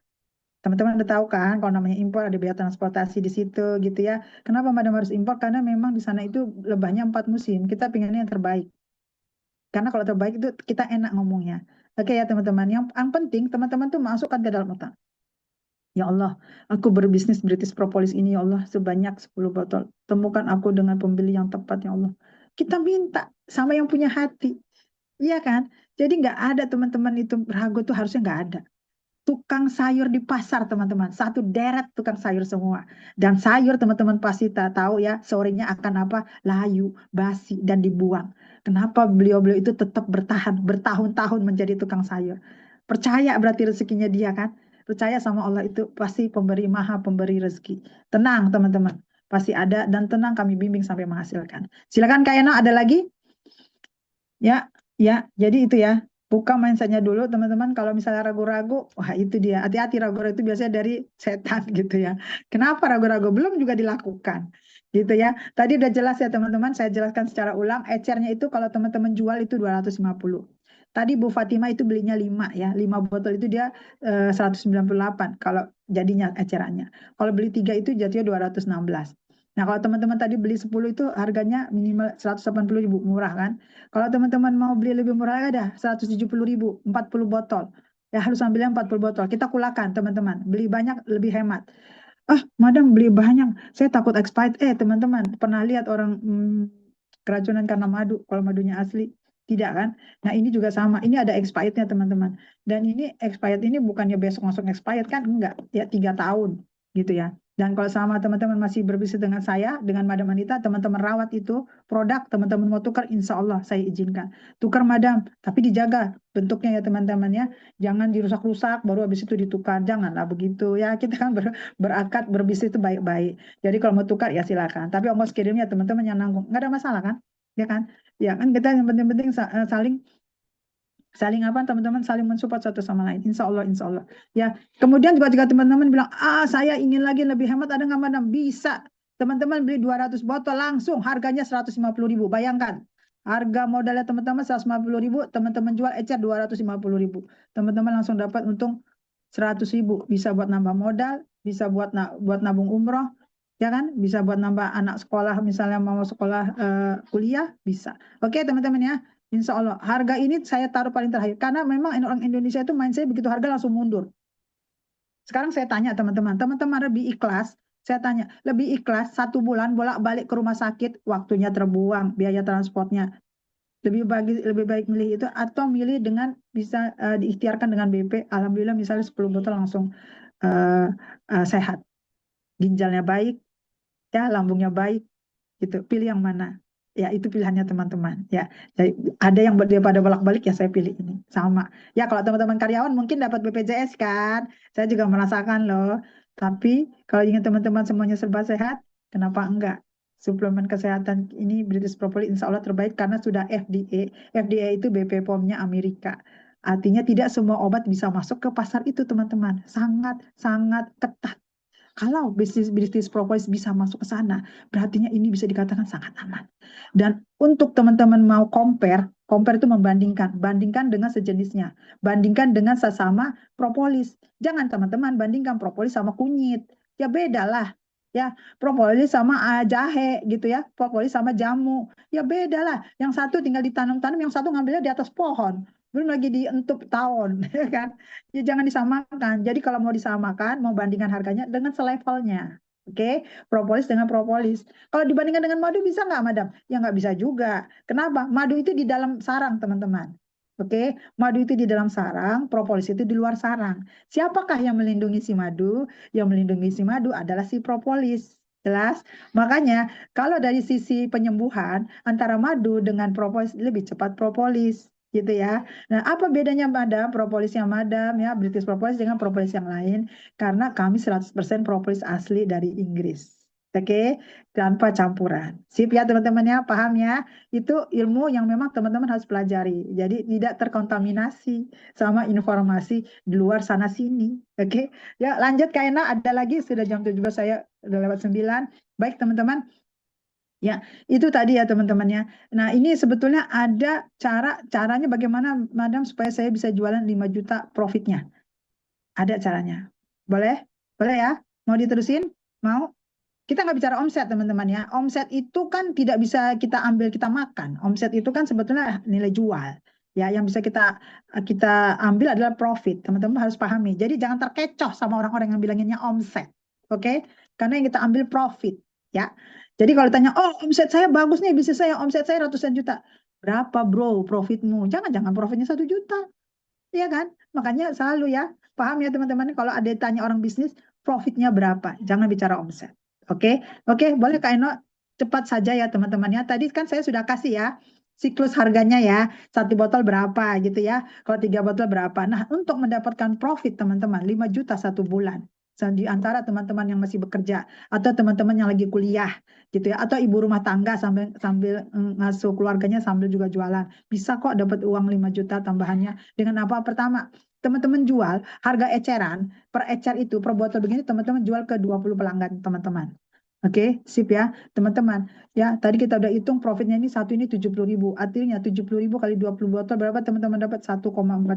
Teman-teman udah tahu kan, kalau namanya impor ada biaya transportasi di situ gitu ya. Kenapa Madam harus impor? Karena memang di sana itu lebahnya 4 musim. Kita pengennya yang terbaik. Karena kalau terbaik itu kita enak ngomongnya. Oke ya teman-teman, yang penting teman-teman tuh masukkan ke dalam otak. Ya Allah, aku berbisnis British Propolis ini ya Allah sebanyak 10 botol. Temukan aku dengan pembeli yang tepat ya Allah. Kita minta sama yang punya hati. Iya kan? Jadi nggak ada teman-teman itu ragu tuh harusnya nggak ada. Tukang sayur di pasar teman-teman. Satu deret tukang sayur semua. Dan sayur teman-teman pasti tahu ya sorenya akan apa? Layu, basi, dan dibuang. Kenapa beliau-beliau itu tetap bertahan bertahun-tahun menjadi tukang sayur? Percaya berarti rezekinya dia kan? Percaya sama Allah itu pasti pemberi maha pemberi rezeki. Tenang teman-teman. Pasti ada dan tenang kami bimbing sampai menghasilkan. Silakan Kak Ena, ada lagi? Ya, jadi itu ya. Buka mindsetnya dulu teman-teman. Kalau misalnya ragu-ragu, wah itu dia. Hati-hati ragu-ragu itu biasanya dari setan gitu ya. Kenapa ragu-ragu? Belum juga dilakukan. Gitu ya. Tadi udah jelas ya teman-teman. Saya jelaskan secara ulang. Ecernya itu kalau teman-teman jual itu 250. Tadi Bu Fatima itu belinya 5 ya. 5 botol itu dia 198 kalau jadinya ecerannya. Kalau beli 3 itu jatuhnya 216. Nah, kalau teman-teman tadi beli 10 itu harganya minimal 180.000, murah kan? Kalau teman-teman mau beli lebih murah ada 170.000, 40 botol. Ya harus ambilnya 40 botol. Kita kulakan teman-teman. Beli banyak lebih hemat. Madam beli banyak. Saya takut expired. Teman-teman, pernah lihat orang keracunan karena madu, kalau madunya asli? Tidak kan? Nah, ini juga sama. Ini ada expirednya teman-teman. Dan ini expired ini bukannya besok langsung expired kan? Enggak. Ya 3 tahun gitu ya. Dan kalau sama teman-teman masih berbisnis dengan saya, dengan Madam Anita, teman-teman rawat itu produk, teman-teman mau tukar, insya Allah saya izinkan. Tukar Madam, tapi dijaga bentuknya ya teman-teman ya. Jangan dirusak-rusak, baru habis itu ditukar. Janganlah begitu ya. Kita kan berakad berbisnis itu baik-baik. Jadi kalau mau tukar ya silakan. Tapi ongkos kirimnya teman-teman yang nanggung. Nggak ada masalah kan? Ya kan? Ya kan kita yang penting-penting saling apa teman-teman saling mensupport satu sama lain, insya Allah ya. Kemudian juga teman-teman bilang saya ingin lagi lebih hemat, ada nggak Madam? Bisa teman-teman beli 200 botol langsung harganya 150.000. Bayangkan harga modalnya teman-teman 150.000, teman-teman jual ecer 250.000, teman-teman langsung dapat untung 100.000. Bisa buat nambah modal, bisa buat nabung umroh ya kan, bisa buat nambah anak sekolah misalnya mau sekolah kuliah bisa. Oke teman-teman ya. Insya Allah, harga ini saya taruh paling terakhir. Karena memang orang Indonesia itu mindset begitu harga langsung mundur. Sekarang saya tanya teman-teman lebih ikhlas, saya tanya, lebih ikhlas 1 bulan bolak-balik ke rumah sakit, waktunya terbuang, biaya transportnya. Lebih baik milih itu atau milih dengan bisa diikhtiarkan dengan BP, alhamdulillah misalnya 10 botol langsung sehat. Ginjalnya baik, ya lambungnya baik, gitu. Pilih yang mana? Ya itu pilihannya teman-teman ya. Jadi, ada yang daripada bolak-balik ya saya pilih ini sama ya. Kalau teman-teman karyawan mungkin dapat BPJS kan, saya juga merasakan loh. Tapi kalau ingin teman-teman semuanya serba sehat, kenapa enggak? Suplemen kesehatan ini British Propolis insya Allah terbaik karena sudah FDA. FDA itu BP POM-nya Amerika. Artinya tidak semua obat bisa masuk ke pasar itu, teman-teman. Sangat ketat. Kalau bisnis propolis bisa masuk ke sana, berarti ini bisa dikatakan sangat aman. Dan untuk teman-teman mau compare itu bandingkan dengan sejenisnya, bandingkan dengan sesama propolis. Jangan teman-teman bandingkan propolis sama kunyit, ya beda lah. Ya, propolis sama jahe gitu ya, propolis sama jamu, ya beda lah. Yang satu tinggal ditanam-tanam, yang satu ngambilnya di atas pohon, belum lagi dientup tahun, ya kan? Ya jangan disamakan. Jadi kalau mau disamakan, mau bandingkan harganya dengan selevelnya. Oke, propolis dengan propolis. Kalau dibandingkan dengan madu bisa nggak, Madam? Ya nggak bisa juga. Kenapa? Madu itu di dalam sarang, teman-teman. Oke, madu itu di dalam sarang, propolis itu di luar sarang. Siapakah yang melindungi si madu? Yang melindungi si madu adalah si propolis. Jelas? Makanya kalau dari sisi penyembuhan antara madu dengan propolis lebih cepat propolis, gitu ya. Nah, apa bedanya Madam, propolisnya Madam ya, British propolis dengan propolis yang lain? Karena kami 100% propolis asli dari Inggris. Oke, tanpa campuran. Sip ya teman-teman ya, paham ya? Itu ilmu yang memang teman-teman harus pelajari. Jadi tidak terkontaminasi sama informasi di luar sana sini. Oke, ya lanjut Kak Ena, ada lagi, sudah jam 17, saya udah lewat 9. Baik teman-teman. Ya, itu tadi ya teman-teman ya. Nah, ini sebetulnya ada caranya bagaimana Madam supaya saya bisa jualan 5 juta profitnya. Ada caranya. Boleh? Boleh ya? Mau diterusin? Mau? Kita nggak bicara omset teman-teman ya. Omset itu kan tidak bisa kita ambil kita makan. Omset itu kan sebetulnya nilai jual. Ya, yang bisa kita ambil adalah profit. Teman-teman harus pahami. Jadi jangan terkecoh sama orang-orang yang bilanginnya omset. Oke? Karena yang kita ambil profit, ya. Jadi kalau ditanya, oh omset saya bagus nih, bisnis saya, omset saya ratusan juta. Berapa bro profitmu? Jangan profitnya 1 juta. Iya kan? Makanya selalu ya, paham ya teman-teman, kalau ada tanya orang bisnis, profitnya berapa? Jangan bicara omset. Oke, boleh Kak Eno cepat saja ya teman-teman ya. Tadi kan saya sudah kasih ya siklus harganya ya, 1 botol berapa gitu ya. Kalau 3 botol berapa. Nah, untuk mendapatkan profit teman-teman 5 juta 1 bulan. Di antara teman-teman yang masih bekerja atau teman-teman yang lagi kuliah gitu ya, atau ibu rumah tangga sambil ngasuh keluarganya sambil juga jualan, bisa kok dapat uang 5 juta tambahannya. Dengan apa? Pertama, teman-teman jual harga eceran, per ecer itu per botol begini teman-teman jual ke 20 pelanggan teman-teman. Oke, sip ya teman-teman. Ya, tadi kita udah hitung profitnya ini satu ini 70.000. Artinya 70.000 kali 20 botol berapa teman-teman dapat 1,4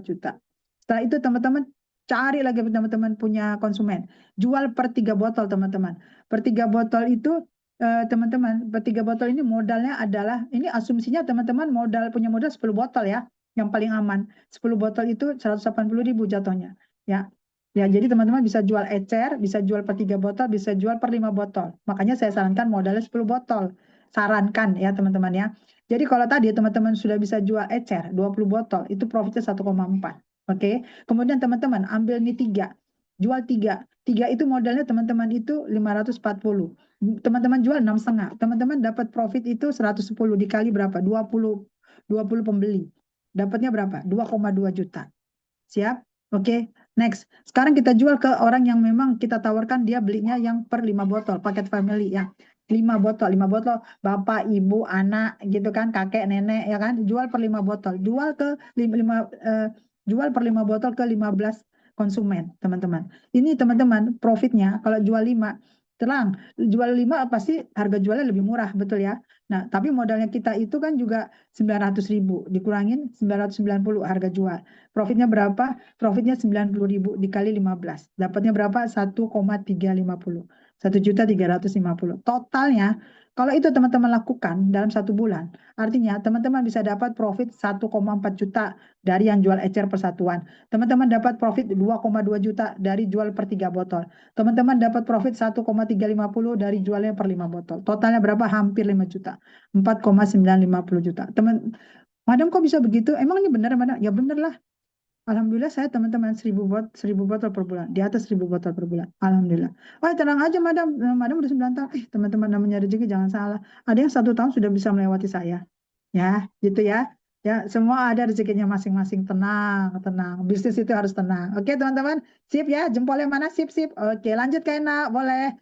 juta. Setelah itu teman-teman cari lagi teman-teman punya konsumen. Jual per 3 botol teman-teman. Per 3 botol itu teman-teman, per 3 botol ini modalnya adalah, ini asumsinya teman-teman punya modal 10 botol ya. Yang paling aman. 10 botol itu 180.000 jatuhnya. Ya. Ya, jadi teman-teman bisa jual ecer, bisa jual per 3 botol, bisa jual per 5 botol. Makanya saya sarankan modalnya 10 botol. Sarankan ya teman-teman ya. Jadi kalau tadi teman-teman sudah bisa jual ecer 20 botol, itu profitnya 1,4. Oke, kemudian teman-teman ambil nih 3, jual 3 itu modalnya teman-teman itu 540. Teman-teman jual 6,5, teman-teman dapat profit itu 110 dikali berapa? 20 pembeli. Dapatnya berapa? 2,2 juta. Siap? Oke, next. Sekarang kita jual ke orang yang memang kita tawarkan dia belinya yang per 5 botol, paket family ya. 5 botol, bapak, ibu, anak gitu kan, kakek, nenek ya kan, jual per 5 botol. Jual per 5 botol ke 15 konsumen, teman-teman. Ini teman-teman profitnya kalau jual 5, terang, jual 5 pasti harga jualnya lebih murah, betul ya. Nah, tapi modalnya kita itu kan juga 900.000, dikurangin 990 harga jual. Profitnya berapa? Profitnya 90.000 dikali 15. Dapatnya berapa? 1,350. 1.350. Totalnya, kalau itu teman-teman lakukan dalam 1 bulan, artinya teman-teman bisa dapat profit 1,4 juta dari yang jual ecer persatuan. Teman-teman dapat profit 2,2 juta dari jual per 3 botol. Teman-teman dapat profit 1,350 dari jualnya per 5 botol. Totalnya berapa? Hampir 5 juta. 4,950 juta. Madam kok bisa begitu? Emang ini benar, Madam? Ya benar lah. Alhamdulillah saya teman-teman 1.000 botol per bulan. Di atas 1.000 botol per bulan. Alhamdulillah. Oh tenang aja Madam. Madam udah 9 tahun. Teman-teman namanya rezeki jangan salah. Ada yang 1 tahun sudah bisa melewati saya. Ya gitu ya. Ya semua ada rezekinya masing-masing. Tenang. Bisnis itu harus tenang. Oke teman-teman. Sip ya. Jempolnya mana? Sip. Oke lanjut Kak Ena. Boleh.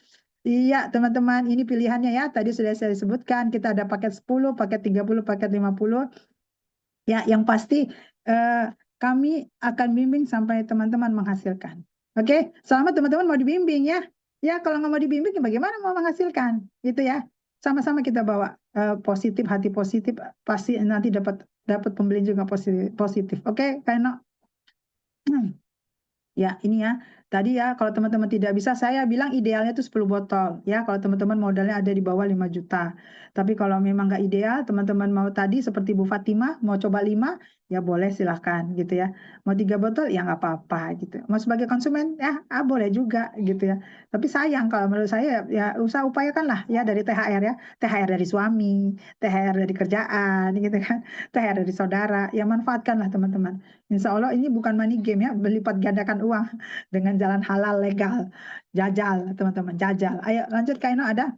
Iya teman-teman. Ini pilihannya ya. Tadi sudah saya sebutkan. Kita ada paket 10, paket 30, paket 50. Ya yang pasti kami akan bimbing sampai teman-teman menghasilkan. Oke, selama teman-teman mau dibimbing ya. Ya, kalau nggak mau dibimbing, bagaimana mau menghasilkan? Gitu ya. Sama-sama kita bawa positif, hati positif, pasti nanti dapat pembeli juga positif. Oke, Kak. Ya, ini ya. Tadi ya, kalau teman-teman tidak bisa, saya bilang idealnya itu 10 botol. Ya, kalau teman-teman modalnya ada di bawah 5 juta. Tapi kalau memang nggak ideal, teman-teman mau tadi seperti Bu Fatimah, mau coba 5, ya boleh silahkan gitu ya. Mau 3 botol, ya nggak apa-apa gitu. Mau sebagai konsumen, ya boleh juga gitu ya. Tapi sayang kalau menurut saya, ya usaha upayakanlah ya dari THR ya. THR dari suami, THR dari kerjaan gitu kan. THR dari saudara, ya manfaatkanlah teman-teman. Insya Allah ini bukan money game ya, berlipat gandakan uang dengan jalan halal legal, jajal teman-teman, jajal. Ayo lanjut Kak Ino, ada,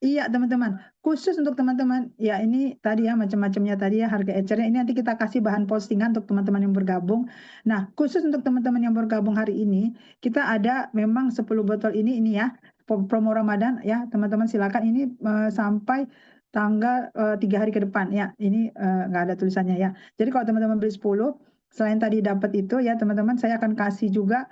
iya teman-teman, khusus untuk teman-teman, ya ini tadi ya macam-macamnya tadi ya harga ecernya, ini nanti kita kasih bahan postingan untuk teman-teman yang bergabung. Nah khusus untuk teman-teman yang bergabung hari ini, kita ada memang 10 botol ini ya, promo Ramadan ya teman-teman, silakan ini sampai tanggal 3 hari ke depan ya, ini nggak ada tulisannya ya. Jadi kalau teman-teman beli 10, selain tadi dapat itu ya teman-teman, saya akan kasih juga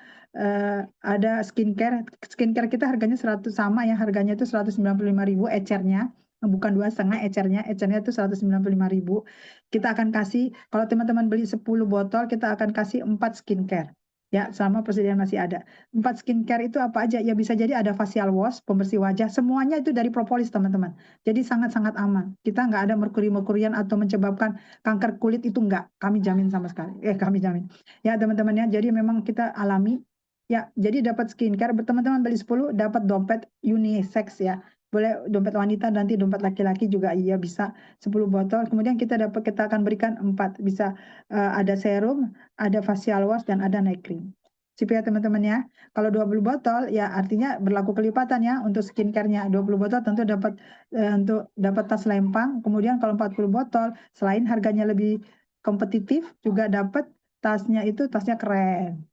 ada skincare. Skincare kita harganya 100 sama ya, harganya itu 195.000 ecernya, bukan 2,5 ecernya itu 195.000. Kita akan kasih, kalau teman-teman beli 10 botol, kita akan kasih 4 skincare. Ya, selama persediaan masih ada. 4 skincare itu apa aja? Ya bisa jadi ada facial wash, pembersih wajah, semuanya itu dari propolis teman-teman. Jadi sangat-sangat aman. Kita nggak ada merkuri-merkurian atau menyebabkan kanker kulit, itu nggak. Kami jamin sama sekali. Kami jamin. Ya teman-teman ya, jadi memang kita alami. Ya, jadi dapat skincare, teman-teman beli 10, dapat dompet unisex ya. Boleh dompet wanita, nanti dompet laki-laki juga iya bisa 10 botol. Kemudian kita akan berikan 4. Bisa ada serum, ada facial wash, dan ada night cream. Sip ya teman-teman ya. Kalau 20 botol ya artinya berlaku kelipatan ya untuk skincare-nya. 20 botol tentu dapat tas lempang. Kemudian kalau 40 botol, selain harganya lebih kompetitif, juga dapat tasnya keren.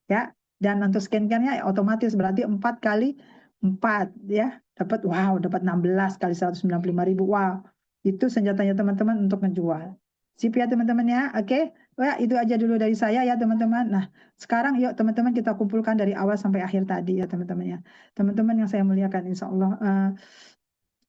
Ya. Dan untuk skincare-nya otomatis berarti 4 kali 4 ya. Dapat 16 kali 195.000. Wow. Itu senjatanya teman-teman untuk menjual. Sip ya teman-teman ya. Oke. Ya, itu aja dulu dari saya ya teman-teman. Nah, sekarang yuk teman-teman kita kumpulkan dari awal sampai akhir tadi ya teman-teman ya. Teman-teman yang saya muliakan, insya Allah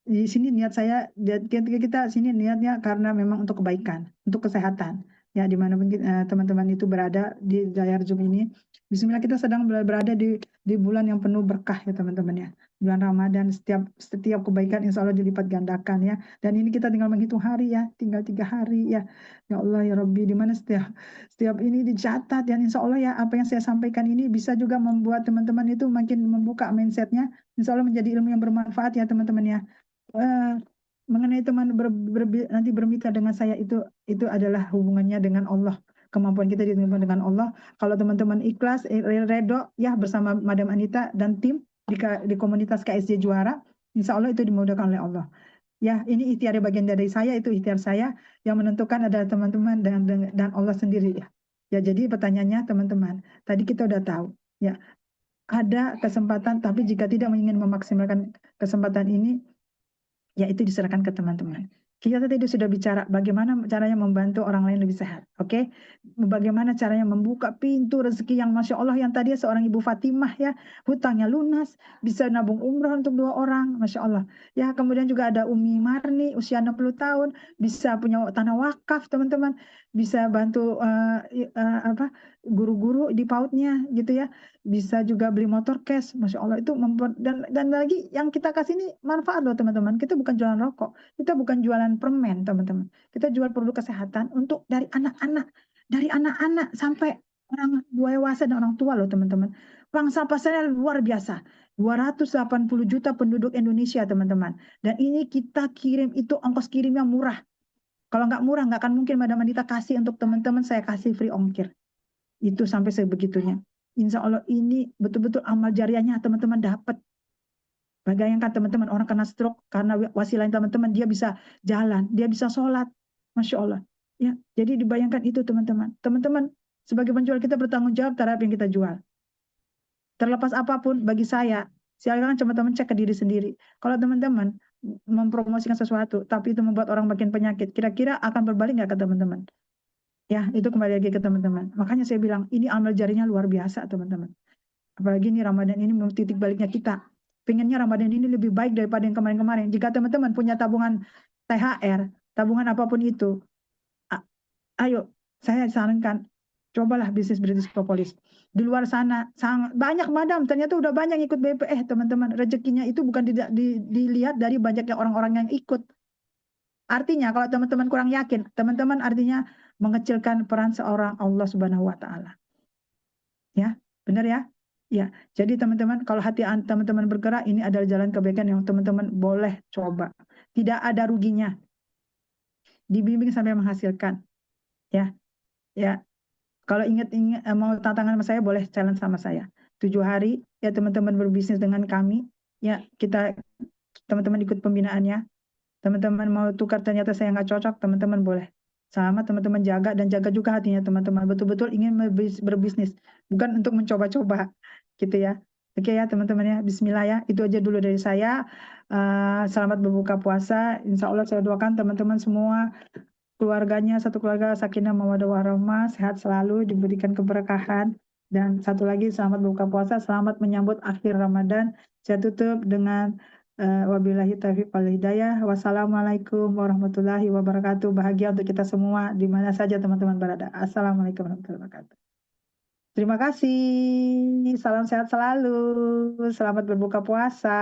di sini niat saya, kita sini niatnya karena memang untuk kebaikan, untuk kesehatan. Ya, dimanapun teman-teman itu berada di layar Zoom ini, bismillah kita sedang berada di bulan yang penuh berkah ya teman-teman ya. Bulan Ramadan, setiap kebaikan insya Allah dilipat gandakan ya. Dan ini kita tinggal menghitung hari ya, tinggal 3 hari ya. Ya Allah ya Rabbi, di mana setiap ini dicatat dan insya Allah ya apa yang saya sampaikan ini bisa juga membuat teman-teman itu makin membuka mindsetnya. Insya Allah menjadi ilmu yang bermanfaat ya teman-teman ya. Mengenai teman nanti bermitra dengan saya itu adalah hubungannya dengan Allah. Kemampuan kita ditentukan dengan Allah. Kalau teman-teman ikhlas, redo ya bersama Madam Anita dan tim di komunitas KSJ Juara, insya Allah itu dimudahkan oleh Allah. Ya, ini ikhtiar bagian dari saya, itu ikhtiar saya, yang menentukan adalah teman-teman dan Allah sendiri ya. Ya, jadi pertanyaannya teman-teman, tadi kita udah tahu ya, ada kesempatan, tapi jika tidak ingin memaksimalkan kesempatan ini, ya itu diserahkan ke teman-teman. Kita tadi sudah bicara bagaimana caranya membantu orang lain lebih sehat. Oke? Bagaimana caranya membuka pintu rezeki yang Masya Allah, yang tadi seorang Ibu Fatimah ya, hutangnya lunas, bisa nabung umrah untuk 2 orang, Masya Allah. Ya, kemudian juga ada Umi Marni, usia 60 tahun, bisa punya tanah wakaf teman-teman, bisa bantu guru-guru di PAUD-nya gitu ya. Bisa juga beli motor cash, Masya Allah itu dan lagi yang kita kasih ini manfaat loh teman-teman. Kita bukan jualan rokok, kita bukan jualan permen teman-teman. Kita jual produk kesehatan untuk dari anak-anak sampai orang dewasa dan orang tua loh teman-teman. Pangsa pasarnya luar biasa. 280 juta penduduk Indonesia teman-teman. Dan ini kita kirim itu ongkos kirimnya murah. Kalau nggak murah nggak akan mungkin Madam Anita kasih untuk teman-teman, saya kasih free ongkir. Itu sampai sebegitunya. Insya Allah ini betul-betul amal jariahnya teman-teman dapat. Bayangkan teman-teman, orang kena stroke karena wasilah teman-teman, dia bisa jalan, dia bisa sholat, Masya Allah. Ya, jadi dibayangkan itu teman-teman. Teman-teman sebagai penjual kita bertanggung jawab terhadap yang kita jual. Terlepas apapun bagi saya, silakan teman-teman cek ke diri sendiri. Kalau teman-teman mempromosikan sesuatu, tapi itu membuat orang makin penyakit, kira-kira akan berbalik nggak ke teman-teman? Ya, itu kembali lagi ke teman-teman. Makanya saya bilang, ini amal jarinya luar biasa, teman-teman. Apalagi ini Ramadan ini titik baliknya kita. Pengennya Ramadan ini lebih baik daripada yang kemarin-kemarin. Jika teman-teman punya tabungan THR, tabungan apapun itu, ayo, saya sarankan, cobalah bisnis propolis. Di luar sana, sangat banyak madam, ternyata udah banyak ikut BP. Teman-teman, rezekinya itu bukan dilihat dari banyaknya orang-orang yang ikut. Artinya kalau teman-teman kurang yakin, teman-teman artinya mengecilkan peran seorang Allah Subhanahu wa taala. Ya, benar ya? Ya. Jadi teman-teman kalau hati teman-teman bergerak, ini adalah jalan kebaikan yang teman-teman boleh coba. Tidak ada ruginya. Dibimbing sampai menghasilkan. Ya. Ya. Kalau ingat mau tantangan sama saya, boleh challenge sama saya. 7 hari ya teman-teman berbisnis dengan kami. Ya, teman-teman ikut pembinaannya. Teman-teman mau tukar ternyata saya nggak cocok, teman-teman boleh. Sama teman-teman jaga dan jaga juga hatinya teman-teman. Betul-betul ingin berbisnis, bukan untuk mencoba-coba, gitu ya. Oke ya teman-teman ya, Bismillah ya. Itu aja dulu dari saya. Selamat berbuka puasa. Insya Allah saya doakan teman-teman semua, keluarganya, satu keluarga sakinah mawaddah warahmah, sehat selalu, diberikan keberkahan. Dan satu lagi, selamat berbuka puasa, selamat menyambut akhir Ramadan. Saya tutup dengan wabillahi taufiq wal hidayah. Wassalamualaikum warahmatullahi wabarakatuh. Bahagia untuk kita semua di mana saja teman-teman berada. Assalamualaikum warahmatullahi wabarakatuh. Terima kasih. Salam sehat selalu. Selamat berbuka puasa.